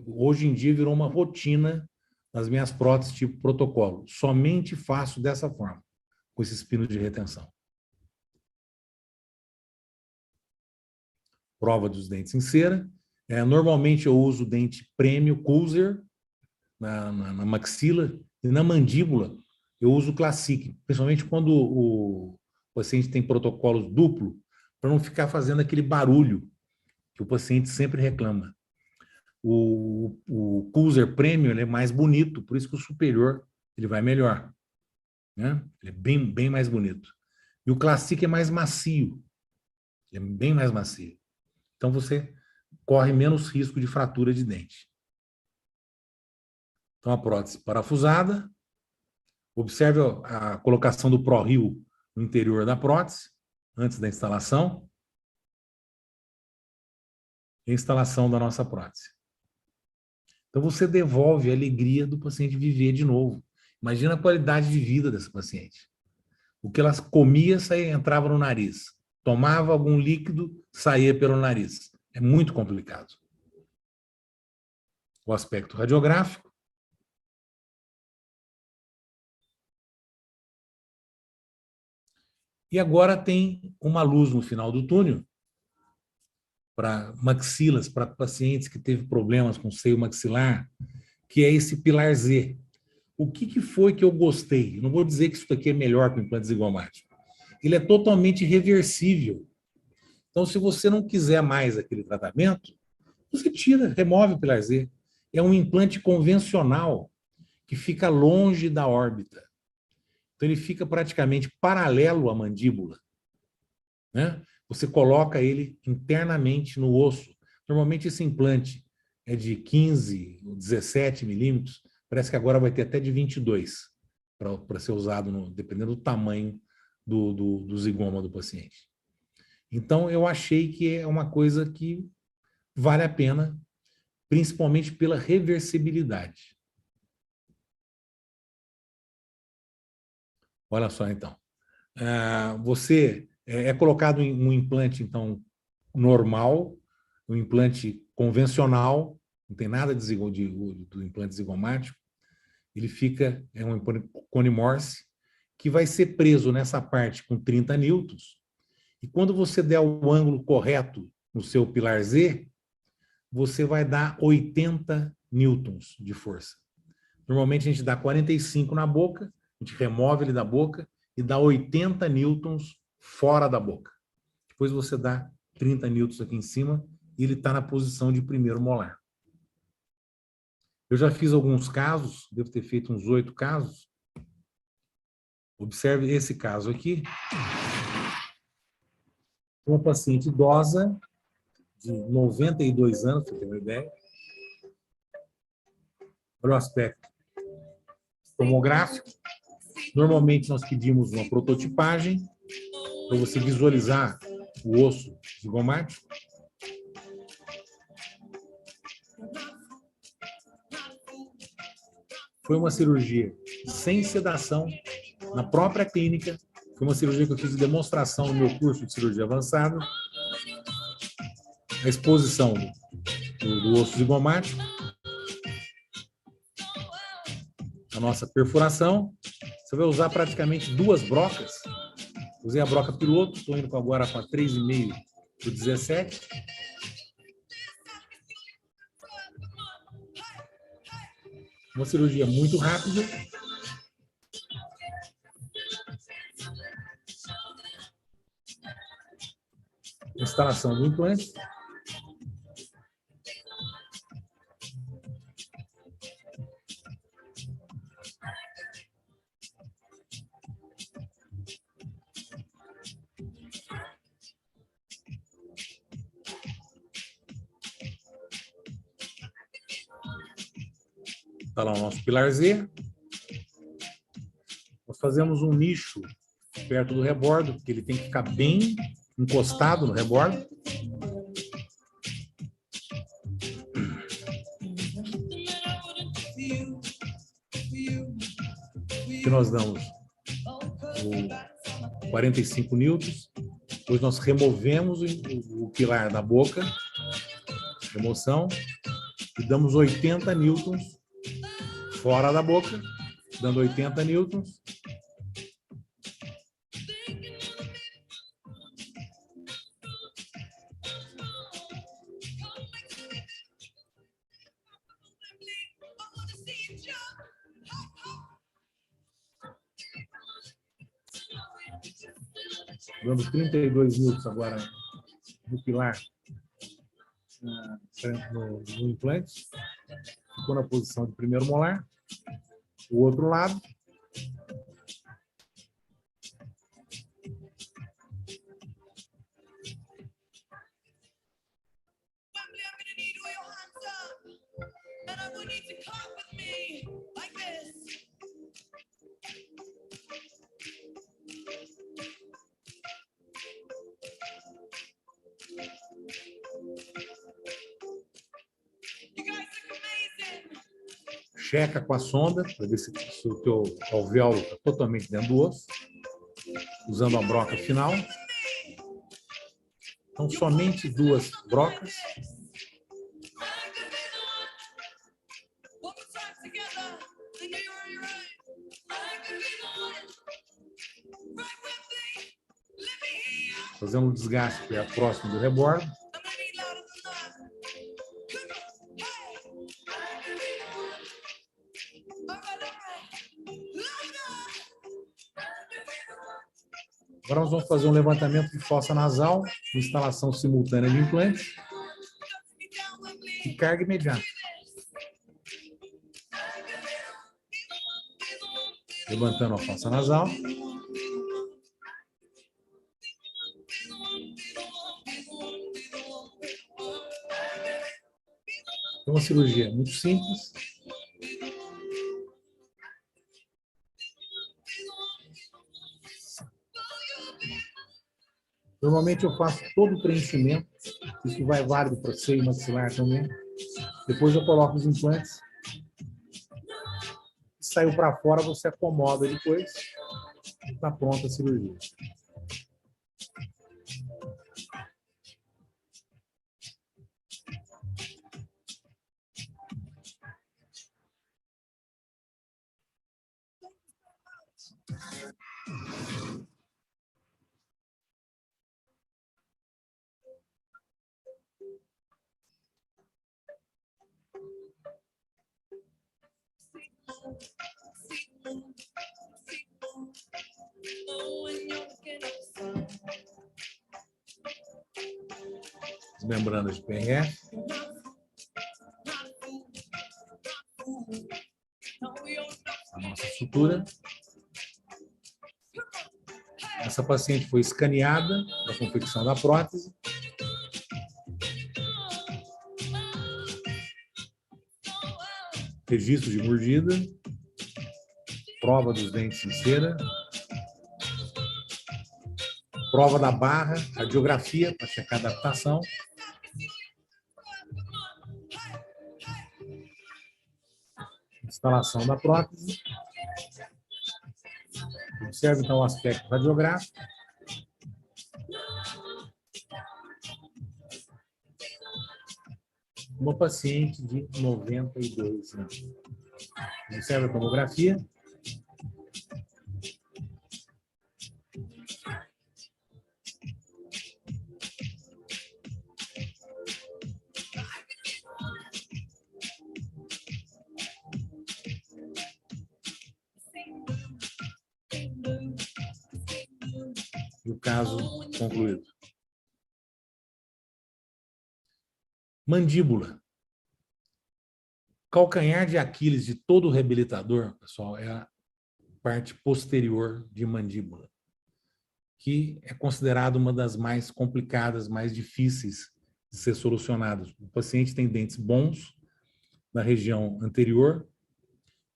Hoje em dia virou uma rotina nas minhas próteses tipo protocolo. Somente faço dessa forma, com esses pinos de retenção. Prova dos dentes em cera. Normalmente eu uso dente prêmio Kulzer na maxila e na mandíbula eu uso Classic, principalmente quando o paciente tem protocolos duplo, para não ficar fazendo aquele barulho que o paciente sempre reclama. O Kulzer Premium ele é mais bonito, por isso que o superior ele vai melhor, né? Ele é bem mais bonito. E o Classic é mais macio, ele é bem mais macio. Então você corre menos risco de fratura de dente. Então a prótese parafusada. Observe a colocação do ProRio no interior da prótese, antes da instalação. E a instalação da nossa prótese. Então você devolve a alegria do paciente viver de novo. Imagina a qualidade de vida dessa paciente. O que ela comia, entrava no nariz. Tomava algum líquido, saía pelo nariz. É muito complicado. O aspecto radiográfico. E agora tem uma luz no final do túnel para maxilas, para pacientes que teve problemas com seio maxilar, que é esse pilar Z. O que foi que eu gostei? Eu não vou dizer que isso aqui é melhor que o implante zigomático. Ele é totalmente reversível. Então, se você não quiser mais aquele tratamento, você tira, remove o pilar Z. É um implante convencional que fica longe da órbita. Então, ele fica praticamente paralelo à mandíbula, né? Você coloca ele internamente no osso. Normalmente, esse implante é de 15, 17 milímetros. Parece que agora vai ter até de 22 para ser usado, dependendo do tamanho do zigoma do paciente. Então, eu achei que é uma coisa que vale a pena, principalmente pela reversibilidade. Olha só, então. Você é colocado em um implante, então, normal, um implante convencional, não tem nada do implante zigomático. Ele é um cone Morse, que vai ser preso nessa parte com 30 newtons, e quando você der o ângulo correto no seu pilar Z, você vai dar 80 newtons de força. Normalmente a gente dá 45 na boca, a gente remove ele da boca e dá 80 newtons fora da boca. Depois você dá 30 newtons aqui em cima e ele está na posição de primeiro molar. Eu já fiz alguns casos, devo ter feito uns 8 casos. Observe esse caso aqui. Uma paciente idosa, de 92 anos, para você ter uma ideia. Olha o aspecto tomográfico. Normalmente nós pedimos uma prototipagem para você visualizar o osso zigomático. Foi uma cirurgia sem sedação, na própria clínica. Foi uma cirurgia que eu fiz de demonstração no meu curso de cirurgia avançada. A exposição do osso zigomático. A nossa perfuração. Você vai usar praticamente 2 brocas. Usei a broca piloto, estou indo agora com a 3,5 por 17. Uma cirurgia muito rápida. Instalação do implante. Está lá o nosso pilar Z. Nós fazemos um nicho perto do rebordo, porque ele tem que ficar bem encostado no rebordo. Aqui nós damos 45 newtons. Depois nós removemos o pilar da boca, remoção, e damos 80 newtons fora da boca, dando 80 newtons. Dando 32 newtons agora no pilar, no implante. Ficou na posição de primeiro molar. O outro lado. Checa com a sonda, para ver se o teu alvéolo está totalmente dentro do osso, usando a broca final. Então, somente 2 brocas. Fazendo um desgaste que é próximo do rebordo. Agora nós vamos fazer um levantamento de fossa nasal, instalação simultânea de implantes e carga imediata. Levantando a fossa nasal. É uma cirurgia muito simples. Normalmente eu faço todo o preenchimento, isso vai válido para seio maxilar também. Depois eu coloco os implantes. Saiu para fora, você acomoda depois. Está pronta a cirurgia. As membranas de PRF. A nossa sutura. Essa paciente foi escaneada para a confecção da prótese. Registro de mordida. Prova dos dentes em cera. Prova da barra, radiografia para checar a adaptação. Instalação da prótese. Observe então o aspecto radiográfico. Uma paciente de 92 anos. Observe a tomografia. E o caso concluído. Mandíbula. Calcanhar de Aquiles de todo reabilitador, pessoal, é a parte posterior de mandíbula, que é considerada uma das mais complicadas, mais difíceis de ser solucionadas. O paciente tem dentes bons na região anterior,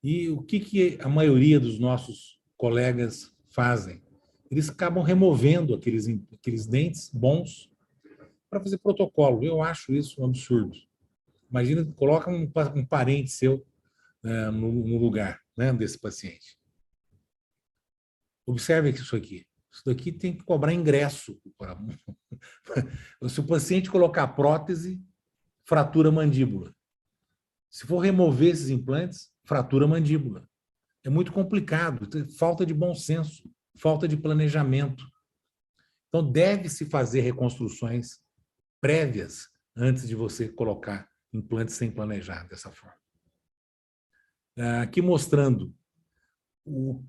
E o que a maioria dos nossos colegas fazem? Eles acabam removendo aqueles dentes bons para fazer protocolo. Eu acho isso um absurdo. Imagina, coloca um parente seu no lugar, né, desse paciente. Observe isso aqui. Isso daqui tem que cobrar ingresso. Se o paciente colocar prótese, fratura a mandíbula. Se for remover esses implantes, fratura a mandíbula. É muito complicado, falta de bom senso, falta de planejamento. Então, deve-se fazer reconstruções prévias antes de você colocar implantes sem planejar dessa forma. Aqui mostrando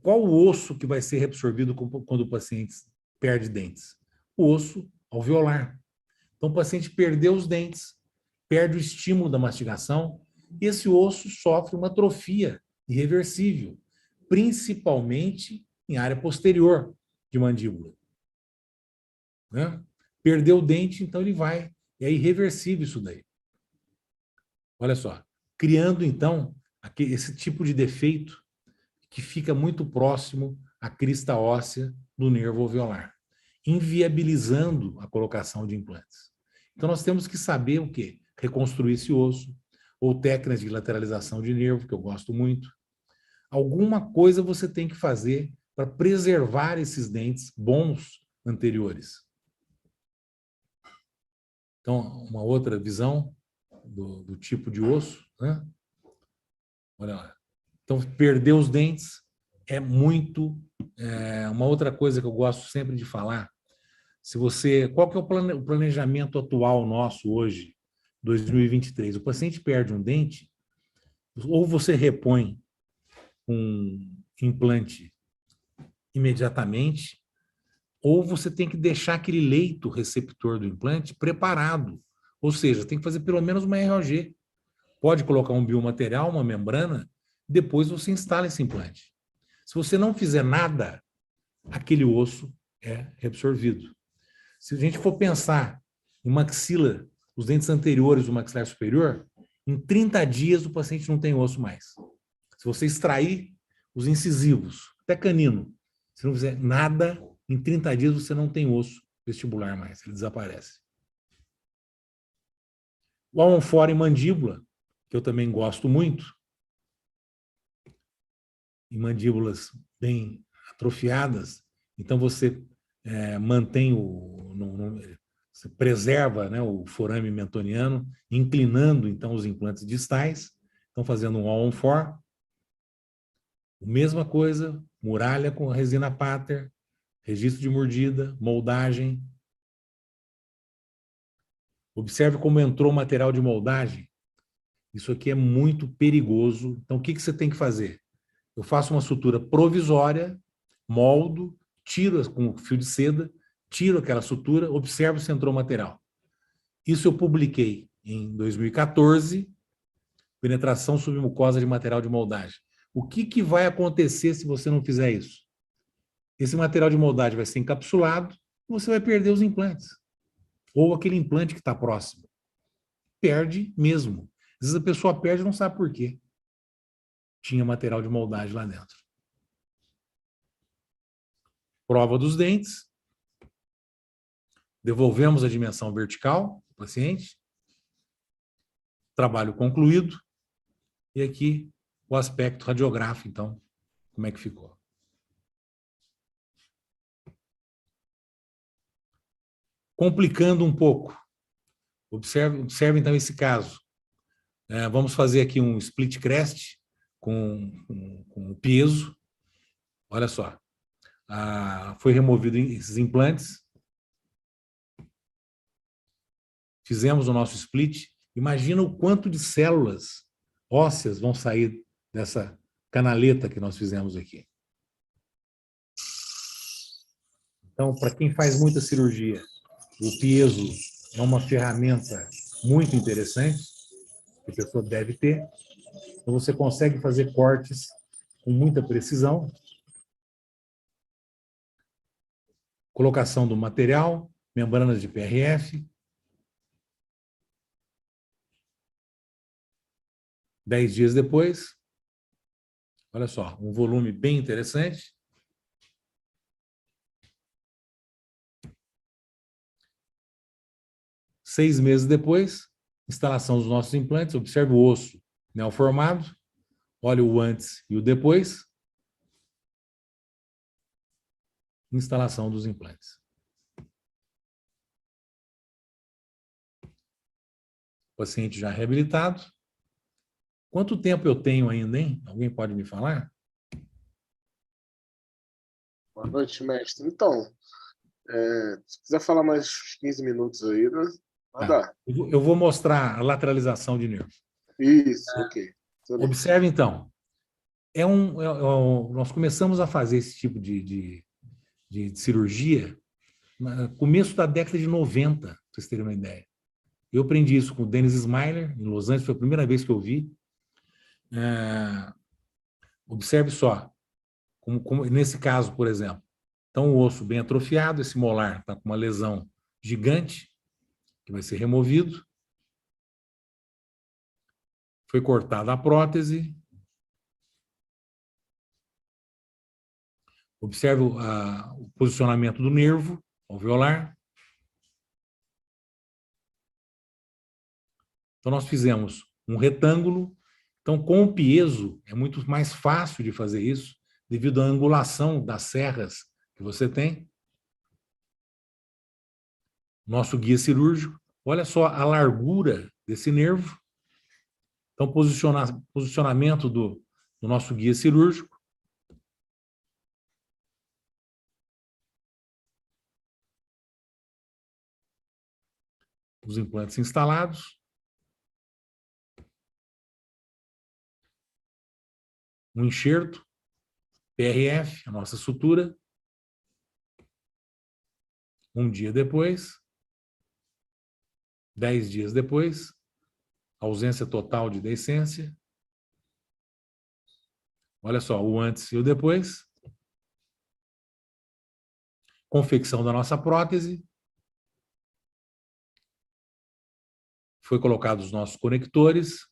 qual o osso que vai ser reabsorvido quando o paciente perde dentes. O osso alveolar. Então, o paciente perdeu os dentes, perde o estímulo da mastigação, e esse osso sofre uma atrofia irreversível, principalmente em área posterior de mandíbula. Né? Perdeu o dente, então ele vai. É irreversível isso daí. Olha só. Criando, então, esse tipo de defeito que fica muito próximo à crista óssea do nervo alveolar, inviabilizando a colocação de implantes. Então, nós temos que saber o quê? Reconstruir esse osso, ou técnicas de lateralização de nervo, que eu gosto muito. Alguma coisa você tem que fazer para preservar esses dentes bons anteriores. Então, uma outra visão do tipo de osso, né? Olha lá. Então, perder os dentes é muito... uma outra coisa que eu gosto sempre de falar, qual que é o planejamento atual nosso hoje, 2023? O paciente perde um dente, ou você repõe um implante imediatamente, ou você tem que deixar aquele leito receptor do implante preparado. Ou seja, tem que fazer pelo menos uma ROG. Pode colocar um biomaterial, uma membrana, depois você instala esse implante. Se você não fizer nada, aquele osso é reabsorvido. Se a gente for pensar em maxila, os dentes anteriores do maxilar superior, em 30 dias o paciente não tem osso mais. Se você extrair os incisivos, até canino, se não fizer nada, em 30 dias você não tem osso vestibular mais, ele desaparece. O all-on-4 em mandíbula, que eu também gosto muito, em mandíbulas bem atrofiadas, então você mantém você preserva, né, o forame mentoniano, inclinando então os implantes distais, então fazendo um all-on-4. Mesma coisa, muralha com resina pater, registro de mordida, moldagem. Observe como entrou o material de moldagem. Isso aqui é muito perigoso. Então, o que você tem que fazer? Eu faço uma sutura provisória, moldo, tiro com fio de seda, tiro aquela sutura, observo se entrou material. Isso eu publiquei em 2014, penetração submucosa de material de moldagem. O que vai acontecer se você não fizer isso? Esse material de moldagem vai ser encapsulado e você vai perder os implantes. Ou aquele implante que está próximo. Perde mesmo. Às vezes a pessoa perde e não sabe por quê. Tinha material de moldagem lá dentro. Prova dos dentes. Devolvemos a dimensão vertical do paciente. Trabalho concluído. E aqui o aspecto radiográfico, então, como é que ficou. Complicando um pouco. Observe então esse caso. Vamos fazer aqui um split crest com o peso. Olha só. Foi removido esses implantes. Fizemos o nosso split. Imagina o quanto de células ósseas vão sair dessa canaleta que nós fizemos aqui. Então, para quem faz muita cirurgia, o piezo é uma ferramenta muito interessante que a pessoa deve ter. Então, você consegue fazer cortes com muita precisão. Colocação do material, membranas de PRF. 10 dias depois, Olha só, um volume bem interessante. Seis meses depois, instalação dos nossos implantes. Observe o osso neoformado. Olha o antes e o depois. Instalação dos implantes. Paciente já reabilitado. Quanto tempo eu tenho ainda, hein? Alguém pode me falar? Boa noite, mestre. Então, se quiser falar mais uns 15 minutos aí, né? Vai Tá. dar. Eu vou mostrar a lateralização de nervo. Isso, ok. Excelente. Observe, então. Nós começamos a fazer esse tipo de cirurgia no começo da década de 90, para vocês terem uma ideia. Eu aprendi isso com o Dennis Smiler, em Los Angeles, foi a primeira vez que eu vi. Observe só, como nesse caso, por exemplo. Então, o osso bem atrofiado, esse molar está com uma lesão gigante, que vai ser removido. Foi cortada a prótese. Observe o posicionamento do nervo alveolar. Então, nós fizemos um retângulo. Então, com o piezo, é muito mais fácil de fazer isso, devido à angulação das serras que você tem. Nosso guia cirúrgico. Olha só a largura desse nervo. Então, posicionamento do nosso guia cirúrgico. Os implantes instalados. Um enxerto, PRF, a nossa sutura. Um dia depois, 10 dias depois, ausência total de deiscência. Olha só, o antes e o depois. Confecção da nossa prótese. Foi colocados os nossos conectores.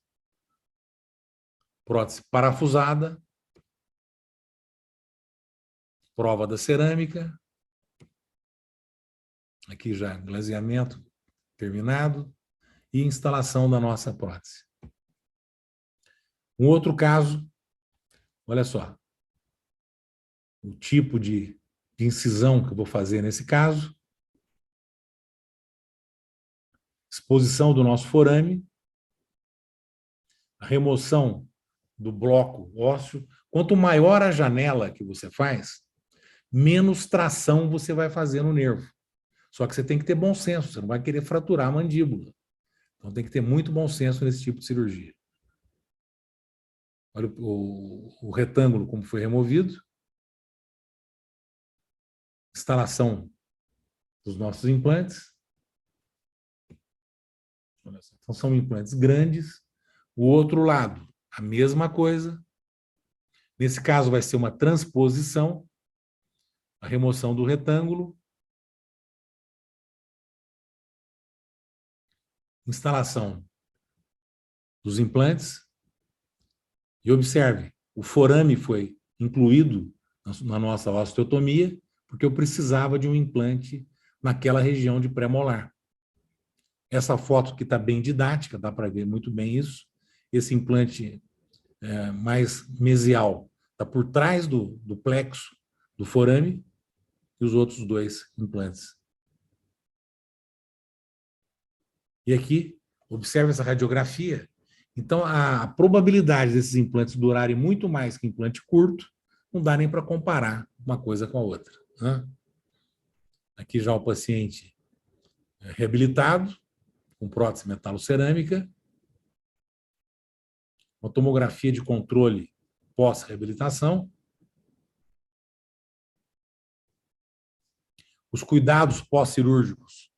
Prótese parafusada. Prova da cerâmica. Aqui já glaseamento terminado. E instalação da nossa prótese. Um outro caso, olha só. O tipo de incisão que eu vou fazer nesse caso. Exposição do nosso forame. A remoção do bloco ósseo. Quanto maior a janela que você faz, menos tração você vai fazer no nervo. Só que você tem que ter bom senso, você não vai querer fraturar a mandíbula. Então tem que ter muito bom senso nesse tipo de cirurgia. Olha o retângulo como foi removido. Instalação dos nossos implantes. Então são implantes grandes. O outro lado, a mesma coisa. Nesse caso vai ser uma transposição, a remoção do retângulo. Instalação dos implantes. E observe, o forame foi incluído na nossa osteotomia, porque eu precisava de um implante naquela região de pré-molar. Essa foto que está bem didática, dá para ver muito bem isso. Esse implante mais mesial está por trás do plexo do forame e os outros dois implantes. E aqui, observe essa radiografia. Então, a probabilidade desses implantes durarem muito mais que implante curto, não dá nem para comparar uma coisa com a outra. Né? Aqui já o paciente reabilitado, com prótese metalocerâmica, uma tomografia de controle pós-reabilitação, os cuidados pós-cirúrgicos,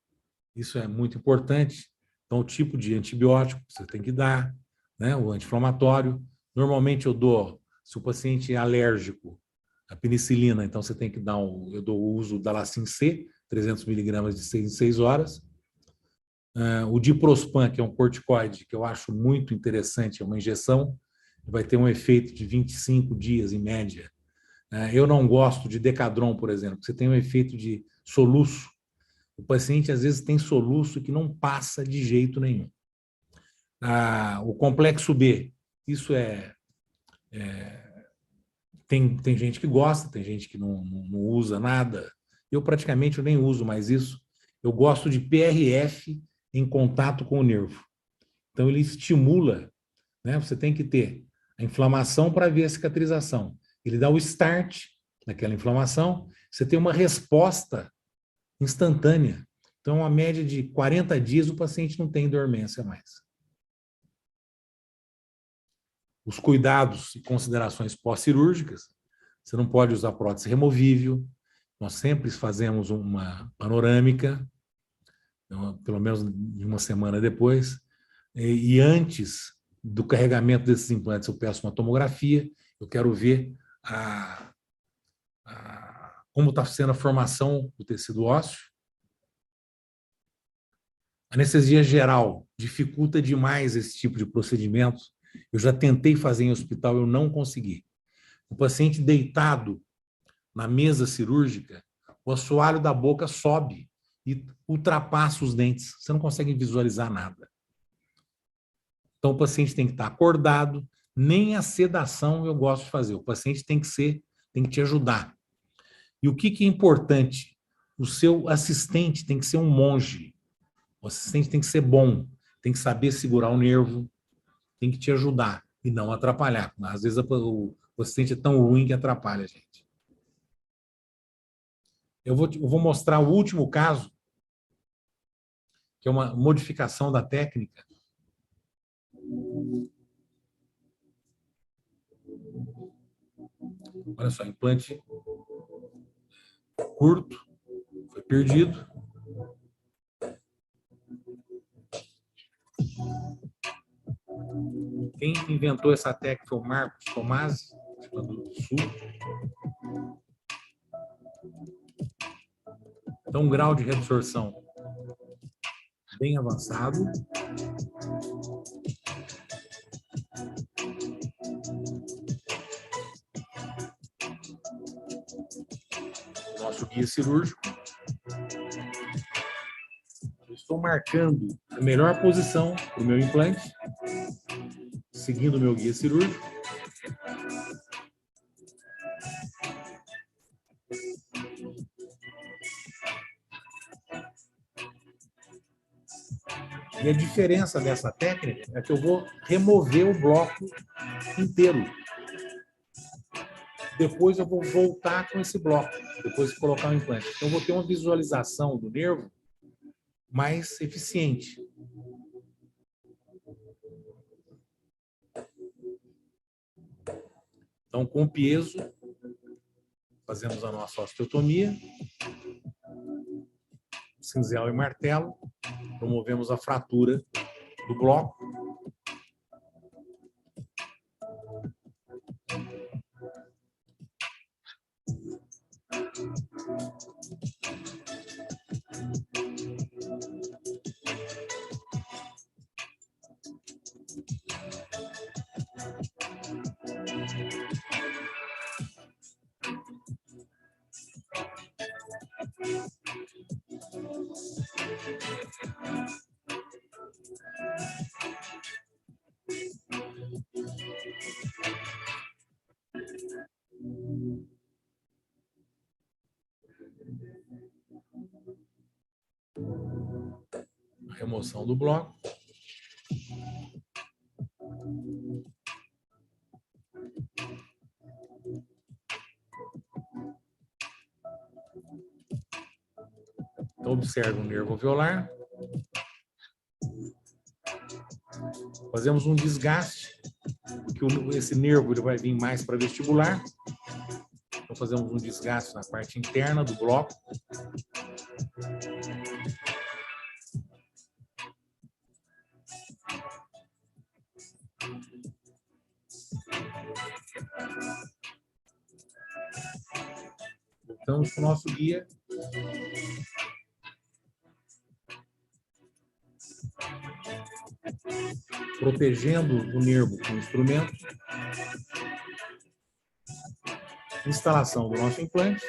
isso é muito importante. Então, o tipo de antibiótico que você tem que dar, né? O anti-inflamatório. Normalmente eu dou, se o paciente é alérgico à penicilina, então você tem que dar eu dou o uso da Lacin C, 300 miligramas de 6 em 6 horas. O Diprospan, que é um corticoide, que eu acho muito interessante, é uma injeção vai ter um efeito de 25 dias, em média. Eu não gosto de Decadron, por exemplo, porque você tem um efeito de soluço. O paciente, às vezes, tem soluço que não passa de jeito nenhum. O complexo B, isso tem gente que gosta, tem gente que não usa nada. Eu praticamente nem uso mais isso. Eu gosto de PRF em contato com o nervo. Então, ele estimula, né? Você tem que ter a inflamação para ver a cicatrização. Ele dá o start daquela inflamação, você tem uma resposta instantânea. Então, a média de 40 dias, o paciente não tem dormência mais. Os cuidados e considerações pós-cirúrgicas, você não pode usar prótese removível, nós sempre fazemos uma panorâmica, pelo menos uma semana depois, e antes do carregamento desses implantes eu peço uma tomografia, eu quero ver como está sendo a formação do tecido ósseo. Anestesia geral dificulta demais esse tipo de procedimento. Eu já tentei fazer em hospital, eu não consegui. O paciente deitado na mesa cirúrgica, o assoalho da boca sobe e ultrapassa os dentes. Você não consegue visualizar nada. Então, o paciente tem que estar acordado. Nem a sedação eu gosto de fazer. O paciente tem que te ajudar. E o que é importante? O seu assistente tem que ser um monge. O assistente tem que ser bom, tem que saber segurar o nervo, tem que te ajudar e não atrapalhar. Às vezes o assistente é tão ruim que atrapalha a gente. Eu vou mostrar o último caso, que é uma modificação da técnica. Olha só, implante curto, foi perdido. Quem inventou essa técnica foi o Marcos Tomasi, do Sul. Então, um grau de reabsorção bem avançado. Nosso guia cirúrgico. Eu estou marcando a melhor posição para o meu implante, seguindo o meu guia cirúrgico. E a diferença dessa técnica é que eu vou remover o bloco inteiro. Depois eu vou voltar com esse bloco, depois de colocar o implante. Então, eu vou ter uma visualização do nervo mais eficiente. Então, com o piezo, fazemos a nossa osteotomia, cinzel e martelo, promovemos a fratura do bloco. Remoção do bloco. Então, observe o nervo alveolar. Fazemos um desgaste, porque esse nervo ele vai vir mais para vestibular. Então, fazemos um desgaste na parte interna do bloco. Voltamos para o nosso guia. Protegendo o nervo com o instrumento. Instalação do nosso implante.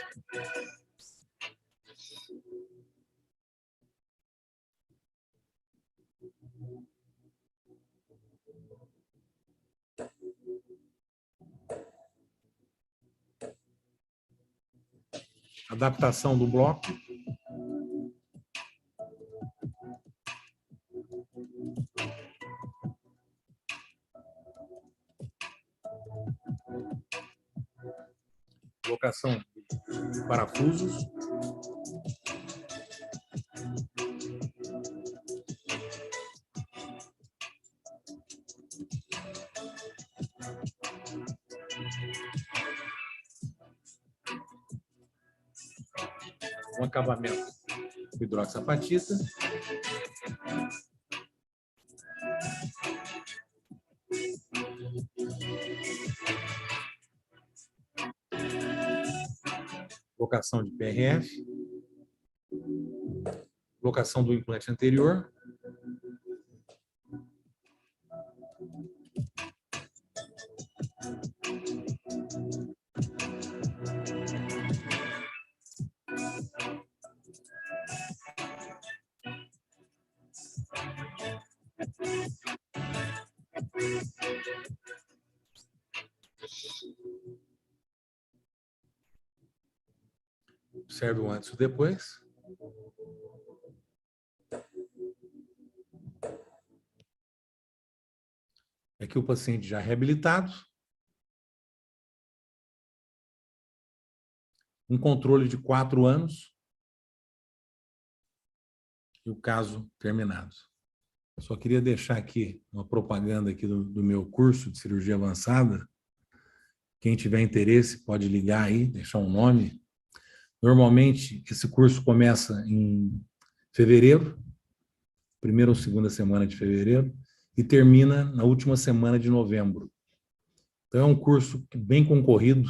Adaptação do bloco. Colocação de parafusos. Um acabamento com hidroxapatita. Colocação de PRF. Colocação do implante anterior. Observe o antes e o depois. Aqui o paciente já reabilitado. Um controle de 4 anos. E o caso terminado. Só queria deixar aqui uma propaganda aqui do meu curso de cirurgia avançada. Quem tiver interesse pode ligar aí, deixar um nome. Normalmente, esse curso começa em fevereiro, primeira ou segunda semana de fevereiro, e termina na última semana de novembro. Então, é um curso bem concorrido.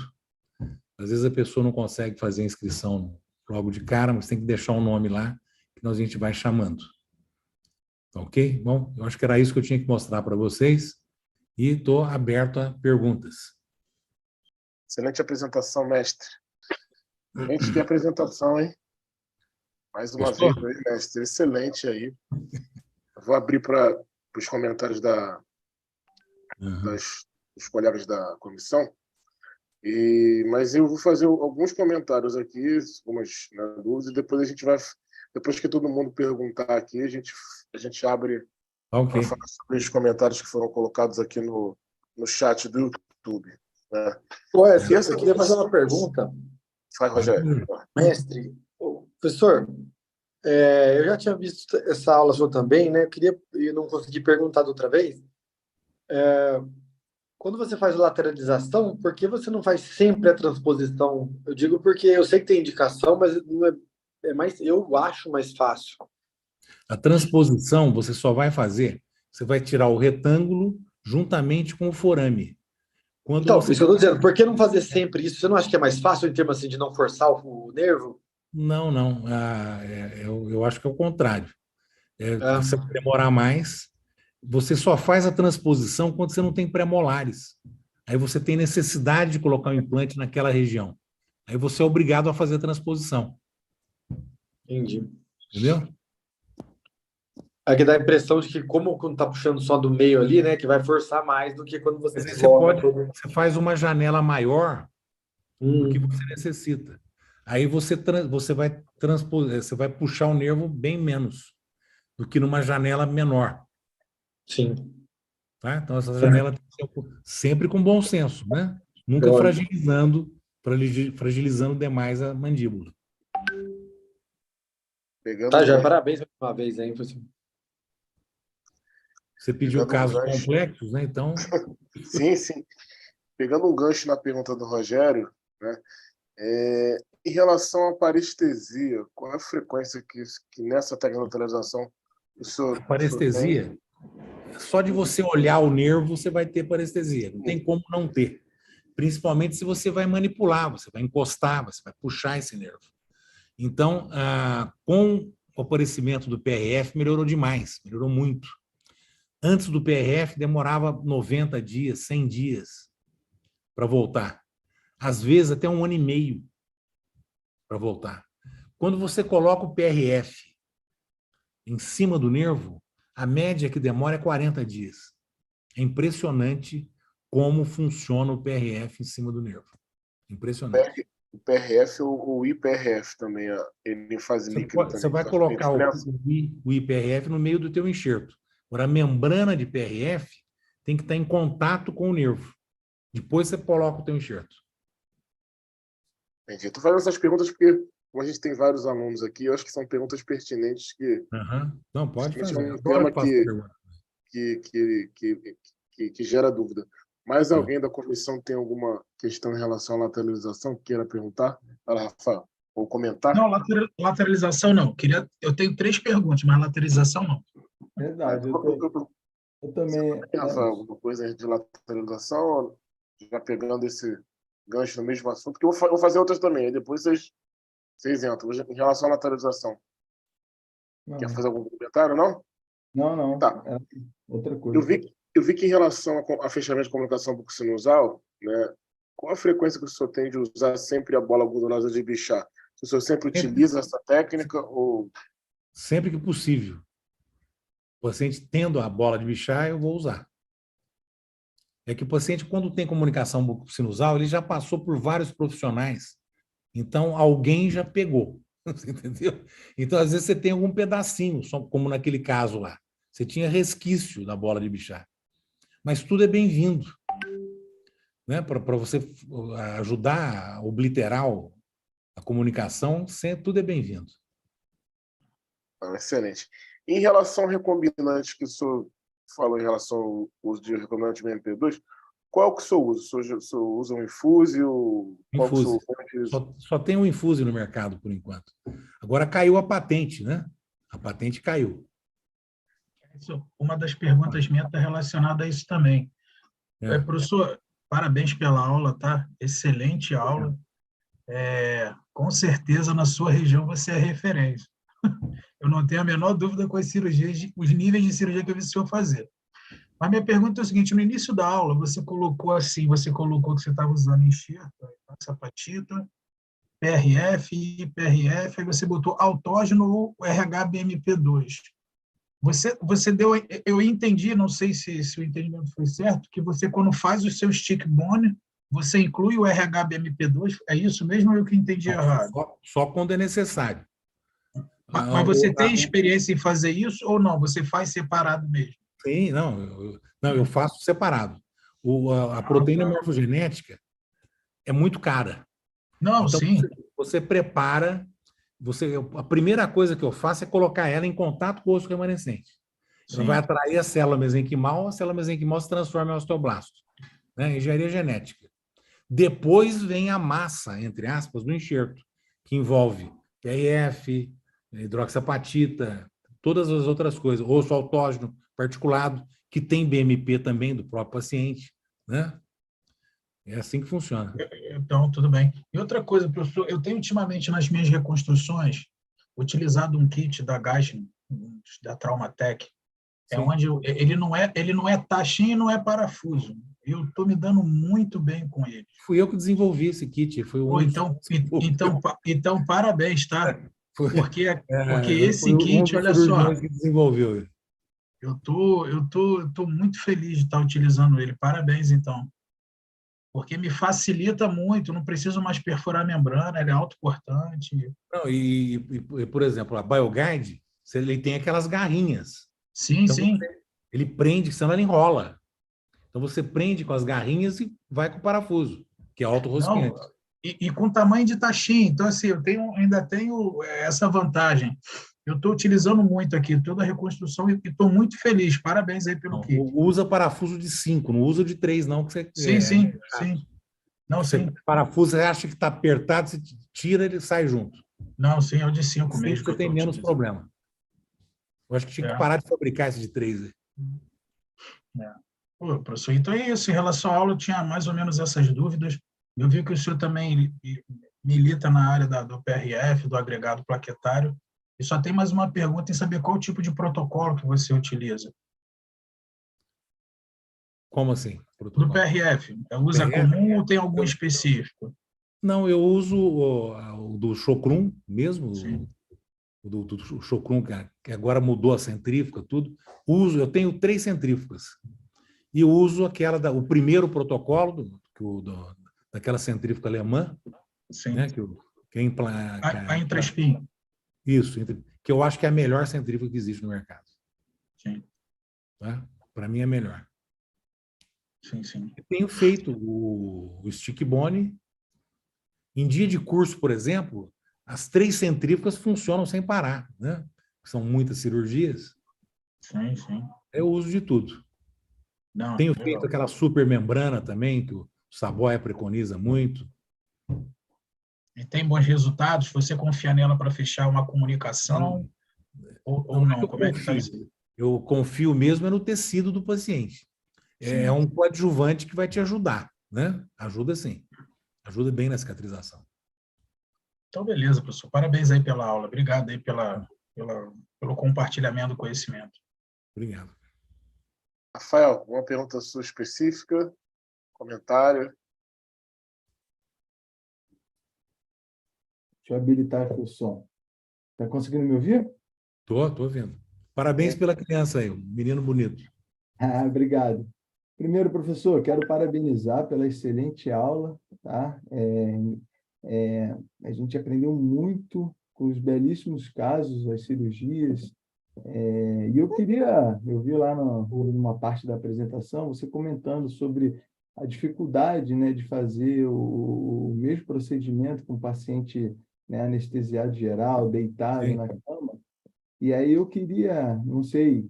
Às vezes a pessoa não consegue fazer a inscrição logo de cara, mas tem que deixar um nome lá, que nós a gente vai chamando. Ok? Bom, eu acho que era isso que eu tinha que mostrar para vocês, e estou aberto a perguntas. Excelente apresentação, mestre. Gente, que apresentação, hein? Mais uma Gostou? vez, aí, mestre. Excelente aí. Eu vou abrir para os comentários dos colegas da comissão. Mas eu vou fazer alguns comentários aqui, algumas dúvidas, e depois a gente vai, depois que todo mundo perguntar aqui, a gente abre para falar sobre os comentários que foram colocados aqui no chat do YouTube. Né? Eu queria fazer uma pergunta. Vai, Rogério. Mestre, professor, eu já tinha visto essa aula sua também, né? Eu não consegui perguntar da outra vez. Quando você faz a lateralização, por que você não faz sempre a transposição? Eu digo porque eu sei que tem indicação, mas não eu acho mais fácil. A transposição você só vai fazer, você vai tirar o retângulo juntamente com o forame. Então, isso que eu estou dizendo, por que não fazer sempre isso? Você não acha que é mais fácil em termos assim, de não forçar o nervo? Não. Eu acho que é o contrário. Você vai demorar mais. Você só faz a transposição quando você não tem premolares. Aí você tem necessidade de colocar o implante naquela região. Aí você é obrigado a fazer a transposição. Entendi. Entendeu? Aqui dá a impressão de que, como quando está puxando só do meio ali, né, que vai forçar mais do que quando você você faz uma janela maior do que você necessita. Aí você vai você vai puxar o nervo bem menos do que numa janela menor. Sim. Tá? Então, essa janela tem que ser sempre com bom senso, né? Nunca fragilizando demais a mandíbula. Já parabéns mais uma vez aí, professor. Você pediu casos complexos, né? Então... Sim. Pegando um gancho na pergunta do Rogério, né? Em relação à parestesia, qual é a frequência que nessa tecnologização o senhor... A parestesia, só de você olhar o nervo, você vai ter parestesia. Não tem como não ter. Principalmente se você vai manipular, você vai encostar, você vai puxar esse nervo. Então, com o aparecimento do PRF, melhorou demais, melhorou muito. Antes do PRF, demorava 90 dias, 100 dias para voltar. Às vezes, até 1 ano e meio para voltar. Quando você coloca o PRF em cima do nervo, a média que demora é 40 dias. É impressionante como funciona o PRF em cima do nervo. Impressionante. O PRF ou o IPRF também, ele faz líquido Você também. vai colocar o IPRF no meio do teu enxerto. Agora, a membrana de PRF tem que estar em contato com o nervo. Depois você coloca o teu enxerto. Entendi. Estou fazendo essas perguntas porque, como a gente tem vários alunos aqui, eu acho que são perguntas pertinentes que... Não, pode fazer. É um tema que gera dúvida. Mais alguém da comissão tem alguma questão em relação à lateralização que queira perguntar? Fala, Rafael, ou comentar? Não, lateralização não. Eu tenho 3 perguntas, mas lateralização não. Verdade, eu também... Rafael, alguma coisa de lateralização, já pegando esse gancho no mesmo assunto, que eu vou fazer outras também, aí depois vocês entram. Em relação à lateralização, quer fazer algum comentário, não? Não. Tá. Outra coisa. Eu vi que em relação a fechamento de comunicação bucosinusal, né, qual a frequência que o senhor tem de usar sempre a bola gordurosa de Bichat? Se o senhor sempre utiliza essa técnica ou... Sempre que possível. O paciente tendo a bola de Bichat, eu vou usar. É que o paciente, quando tem comunicação bucosinusal, ele já passou por vários profissionais. Então, alguém já pegou. Você entendeu? Então, às vezes, você tem algum pedacinho, como naquele caso lá. Você tinha resquício da bola de Bichat. Mas tudo é bem-vindo, né? Para você ajudar a obliterar a comunicação, tudo é bem-vindo. Excelente. Em relação ao recombinante que o senhor falou em relação ao uso de recombinante BMP2, qual que o senhor usa? O senhor usa um infúsio? Infúsio. Só tem um infúsio no mercado, por enquanto. Agora caiu a patente, né? A patente caiu. Uma das perguntas minhas está relacionada a isso também. Professor, parabéns pela aula, tá? Excelente aula. Com certeza, na sua região, você é referência. Eu não tenho a menor dúvida com as cirurgias, os níveis de cirurgia que eu vi o senhor fazer. Mas minha pergunta é o seguinte, no início da aula, você colocou que você estava usando enxerto, sapatita, PRF, IPRF, aí você botou autógeno ou RHBMP2. Você deu, eu entendi, não sei se o entendimento foi certo, que você, quando faz o seu stick bone, você inclui o RHBMP2, é isso mesmo ou eu que entendi errado? Só quando é necessário. Mas você tem experiência em fazer isso ou não? Você faz separado mesmo? Sim, eu faço separado. A proteína morfogenética é muito cara. Não, então, sim. Você prepara... a primeira coisa que eu faço é colocar ela em contato com o osso remanescente. Ela vai atrair a célula mesenquimal se transforma em osteoblasto. Né? Engenharia genética. Depois vem a massa, entre aspas, do enxerto, que envolve PRF, hidroxapatita, todas as outras coisas, osso autógeno particulado, que tem BMP também do próprio paciente. Né? É assim que funciona. Então, tudo bem. E outra coisa, professor, eu tenho ultimamente nas minhas reconstruções utilizado um kit da Gaisman, da Traumatec, onde ele não é taxinha e não é parafuso. Eu estou me dando muito bem com ele. Fui eu que desenvolvi esse kit. Então, parabéns, tá? Porque esse kit, olha só, que desenvolveu. eu tô muito feliz de estar utilizando ele. Parabéns, então. Porque me facilita muito, não preciso mais perfurar a membrana, ele é autocortante. Não, por exemplo, a BioGuide, ele tem aquelas garrinhas. Sim, então, sim. Ele prende, senão ele enrola. Então você prende com as garrinhas e vai com o parafuso, que é autorrosqueante. E com tamanho de taxinha. Então, assim, ainda tenho essa vantagem. Eu estou utilizando muito aqui toda a reconstrução e estou muito feliz. Parabéns aí pelo kit. Usa parafuso de 5, não usa de 3, não. Que você, sim. Não, você, sim. Parafuso, você acha que está apertado, você tira, ele sai junto. Não, sim, é o de 5 mesmo. Você tem menos problema. Eu acho que tinha que parar de fabricar esse de 3. Pô, professor, então é isso. Em relação à aula, eu tinha mais ou menos essas dúvidas. Eu vi que o senhor também milita na área do PRF, do agregado plaquetário. E só tem mais uma pergunta em saber qual tipo de protocolo que você utiliza. Como assim? Do Protocolo? PRF. Usa PRF? comum ou tem algum específico? Não, eu uso o do Chocrum mesmo, Sim. o do Chocrum, que agora mudou a centrífuga, tudo. Eu tenho 3 centrífugas. E eu uso o primeiro protocolo daquela centrífuga alemã, Sim. né, que é A Intraspin. isso, que eu acho que é a melhor centrífuga que existe no mercado. Sim. Tá? Para mim é melhor. Sim, sim. Eu tenho feito o stick bone. Em dia de curso, por exemplo, as 3 centrífugas funcionam sem parar, né? São muitas cirurgias. Sim, sim. Eu uso de tudo. Não, Tenho legal. feito aquela supermembrana também, que o Saboia preconiza muito. E tem bons resultados? Você confia nela para fechar uma comunicação ou não? Como é que está isso? Eu confio mesmo no tecido do paciente. É um coadjuvante que vai te ajudar, né? Ajuda sim. Ajuda bem na cicatrização. Então, beleza, professor. Parabéns aí pela aula. Obrigado aí pelo compartilhamento do conhecimento. Obrigado. Rafael, uma pergunta sua específica? Comentário? Deixa eu habilitar aqui o som. Está conseguindo me ouvir? Tô vendo. Parabéns pela criança aí, um menino bonito. Obrigado. Primeiro, professor, quero parabenizar pela excelente aula, tá? A gente aprendeu muito com os belíssimos casos, as cirurgias. E eu vi lá numa parte da apresentação, você comentando sobre a dificuldade, né, de fazer o mesmo procedimento com o paciente, né, anestesiado geral, deitado Sim. na cama. E aí eu queria, não sei,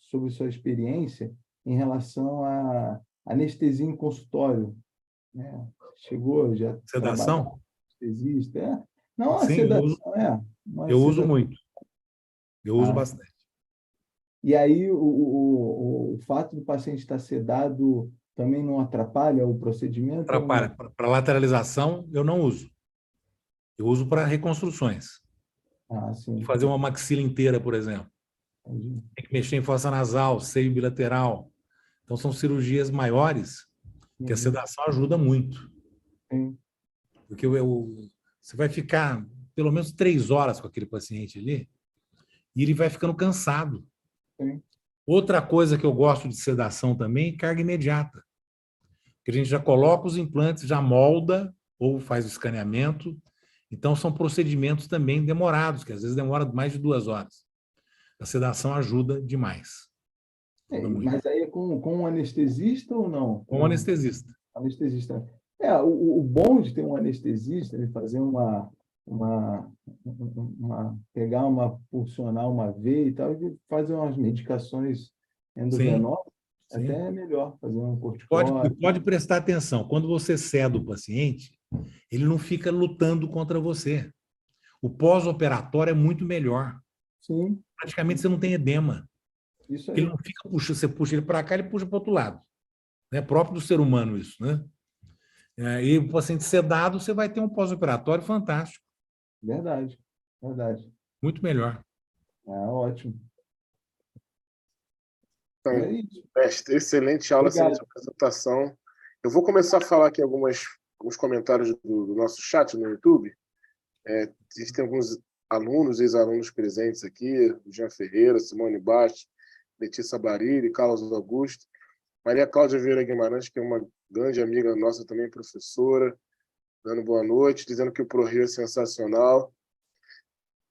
sobre sua experiência em relação à anestesia em consultório, né? Chegou, já trabalhou Sedação? como anestesista? Não a Sim, sedação, uma eu uso sedação. muito. Eu uso bastante. E aí o fato do paciente estar sedado também não atrapalha o procedimento? Ou não? Para lateralização, eu não uso. Eu uso para reconstruções. Sim. Fazer uma maxila inteira, por exemplo. Entendi. Tem que mexer em fossa nasal, seio bilateral. Então, são cirurgias maiores que a sedação ajuda muito. Sim. Porque você vai ficar pelo menos 3 horas com aquele paciente ali e ele vai ficando cansado. Sim. Outra coisa que eu gosto de sedação também é carga imediata. Que a gente já coloca os implantes, já molda ou faz o escaneamento. Então, são procedimentos também demorados, que às vezes demora mais de 2 horas. A sedação ajuda demais. Ajuda muito. Mas aí é com um anestesista ou não? Com o anestesista. Anestesista. O bom de ter um anestesista, ele fazer pegar uma pulsionar uma veia e tal, e fazer umas medicações endovenosas, Sim. até é melhor fazer um corticóide. Pode prestar atenção. Quando você ceda o paciente, ele não fica lutando contra você. O pós-operatório é muito melhor. Sim. Praticamente você não tem edema. Isso Porque aí. ele não fica puxando, você puxa ele para cá, ele puxa para o outro lado. É próprio do ser humano isso, né? E o paciente sedado, você vai ter um pós-operatório fantástico. Verdade. Muito melhor. Ótimo. Então, É isso. mestre, excelente aula, Obrigado. excelente apresentação. Eu vou começar a falar aqui alguns comentários do nosso chat no YouTube. Existem alguns alunos, ex-alunos presentes aqui, Jean Ferreira, Simone Bastos, Letícia Bariri, Carlos Augusto, Maria Cláudia Vieira Guimarães, que é uma grande amiga nossa também, professora, dando boa noite, dizendo que o ProRio é sensacional.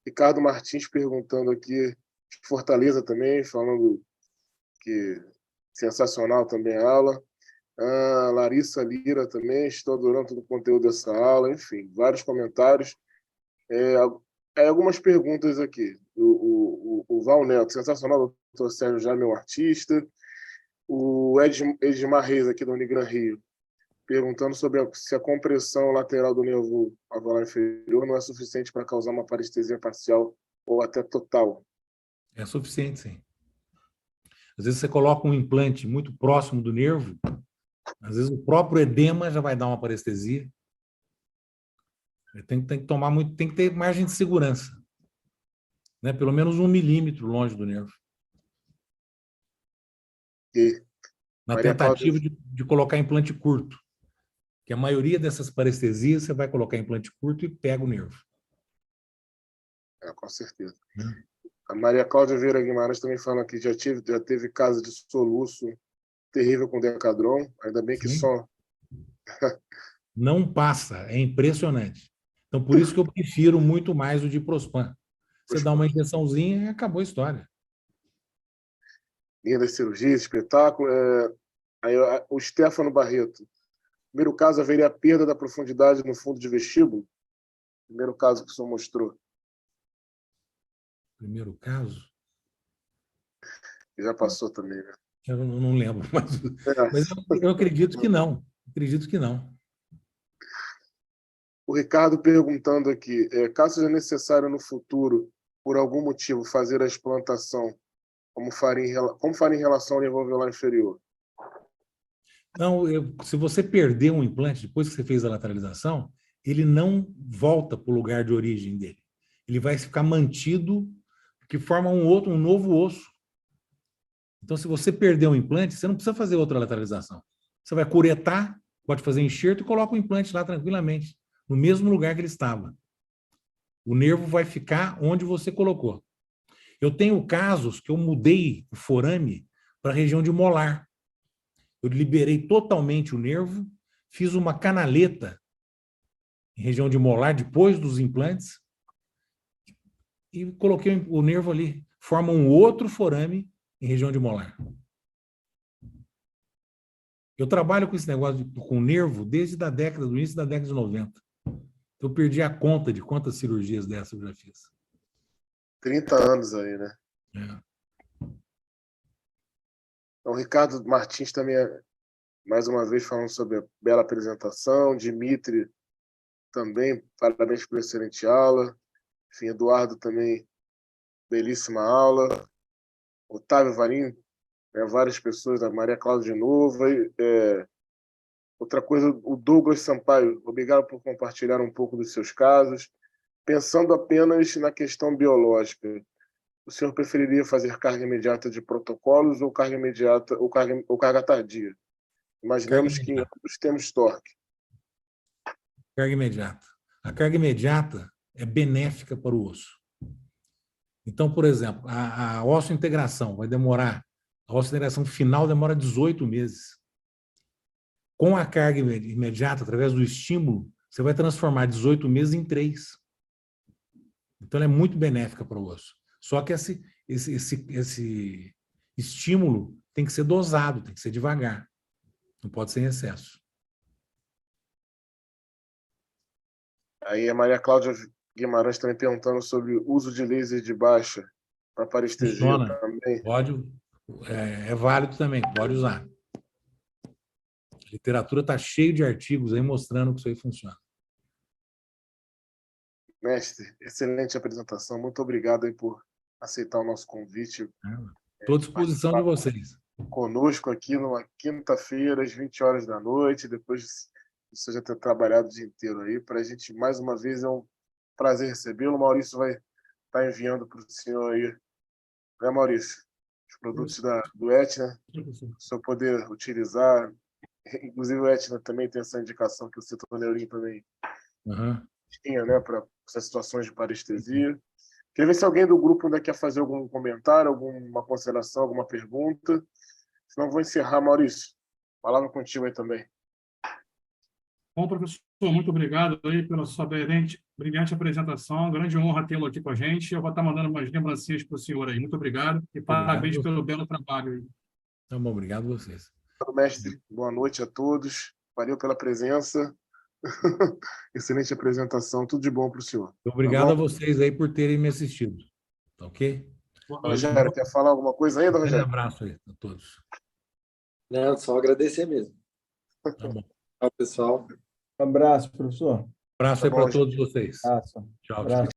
Ricardo Martins perguntando aqui, Fortaleza também, falando que sensacional também a aula. Larissa Lira também, estou adorando todo o conteúdo dessa aula, enfim, vários comentários. Algumas perguntas aqui. O Val Neto, sensacional, doutor Sérgio já, meu artista. O Edmar Reis, aqui do Unigran Rio, perguntando sobre se a compressão lateral do nervo alveolar inferior não é suficiente para causar uma parestesia parcial ou até total. É suficiente, sim. Às vezes você coloca um implante muito próximo do nervo, às vezes o próprio edema já vai dar uma parestesia. Tem que ter margem de segurança, né? Pelo menos 1 milímetro longe do nervo. E na Maria tentativa Cláudia. de colocar implante curto. Que a maioria dessas parestesias você vai colocar implante curto e pega o nervo. Com certeza. A Maria Cláudia Vieira Guimarães também fala que já teve caso de soluço terrível com Decadron, ainda bem que Sim. só... Não passa, é impressionante. Então, por isso que eu prefiro muito mais o Diprospan. Você dá uma injeçãozinha e acabou a história. Lindas cirurgias, espetáculo. Aí, o Stefano Barreto. Primeiro caso, haveria perda da profundidade no fundo de vestíbulo? Primeiro caso que o senhor mostrou. Primeiro caso? Já passou também, né? Eu não lembro, mas eu acredito que não. Acredito que não. O Ricardo perguntando aqui, caso seja necessário no futuro, por algum motivo, fazer a explantação, como faria em relação ao nervo alveolar inferior? Não, se você perder um implante depois que você fez a lateralização, ele não volta para o lugar de origem dele. Ele vai ficar mantido, que forma um novo osso. Então, se você perder um implante, você não precisa fazer outra lateralização. Você vai curetar, pode fazer enxerto e coloca o implante lá tranquilamente, no mesmo lugar que ele estava. O nervo vai ficar onde você colocou. Eu tenho casos que eu mudei o forame para a região de molar. Eu liberei totalmente o nervo, fiz uma canaleta em região de molar depois dos implantes e coloquei o nervo ali. Forma um outro forame em região de molar. Eu trabalho com esse negócio com nervo desde do início da década de 90. Eu perdi a conta de quantas cirurgias dessas eu já fiz. 30 anos aí, né? Então, o Ricardo Martins também, mais uma vez, falando sobre a bela apresentação. Dimitri também, parabéns pela excelente aula. Enfim, Eduardo também, belíssima aula. Otávio Varim, várias pessoas, a Maria Cláudia de novo. Outra coisa, o Douglas Sampaio, obrigado por compartilhar um pouco dos seus casos. Pensando apenas na questão biológica, o senhor preferiria fazer carga imediata de protocolos ou carga imediata ou carga tardia? Imaginemos que em ambos temos torque. Carga imediata. A carga imediata é benéfica para o osso. Então, por exemplo, a osso-integração vai demorar, a osso-integração final demora 18 meses. Com a carga imediata, através do estímulo, você vai transformar 18 meses em 3. Então, ela é muito benéfica para o osso. Só que esse estímulo tem que ser dosado, tem que ser devagar. Não pode ser em excesso. Aí a Maria Cláudia Guimarães também perguntando sobre o uso de laser de baixa para parestesia Funciona. também. Pode, é válido também, pode usar. A literatura está cheia de artigos aí mostrando que isso aí funciona. Mestre, excelente apresentação. Muito obrigado aí por aceitar o nosso convite. Estou à disposição de vocês. Conosco aqui numa quinta-feira, às 20 horas da noite, depois de você já ter trabalhado o dia inteiro aí. Para a gente, mais uma vez, é um prazer recebê-lo. O Maurício vai estar enviando para o senhor aí, né, Maurício? Os produtos do Etna, para o senhor poder utilizar. Inclusive, o Etna também tem essa indicação que o Cetoneurinho também tinha, né, para essas situações de parestesia. Queria ver se alguém do grupo ainda quer fazer algum comentário, alguma consideração, alguma pergunta. Senão, vou encerrar, Maurício. Palavra contigo aí também. Bom, professor, muito obrigado aí pela sua brilhante apresentação. Grande honra tê-lo aqui com a gente. Eu vou estar mandando umas lembrancinhas para o senhor aí. Muito obrigado e parabéns pelo belo trabalho aí. Tá bom, obrigado a vocês. Mestre, boa noite a todos. Valeu pela presença. Excelente apresentação. Tudo de bom para o senhor. Obrigado a vocês aí por terem me assistido. Tá ok? Rogério, quer falar alguma coisa ainda, Rogério? Um abraço aí a todos. Não, só agradecer mesmo. Tá bom. Tchau, pessoal. Um abraço, professor. Abraço aí para todos vocês. Abraço. Tchau, Abraço. tchau.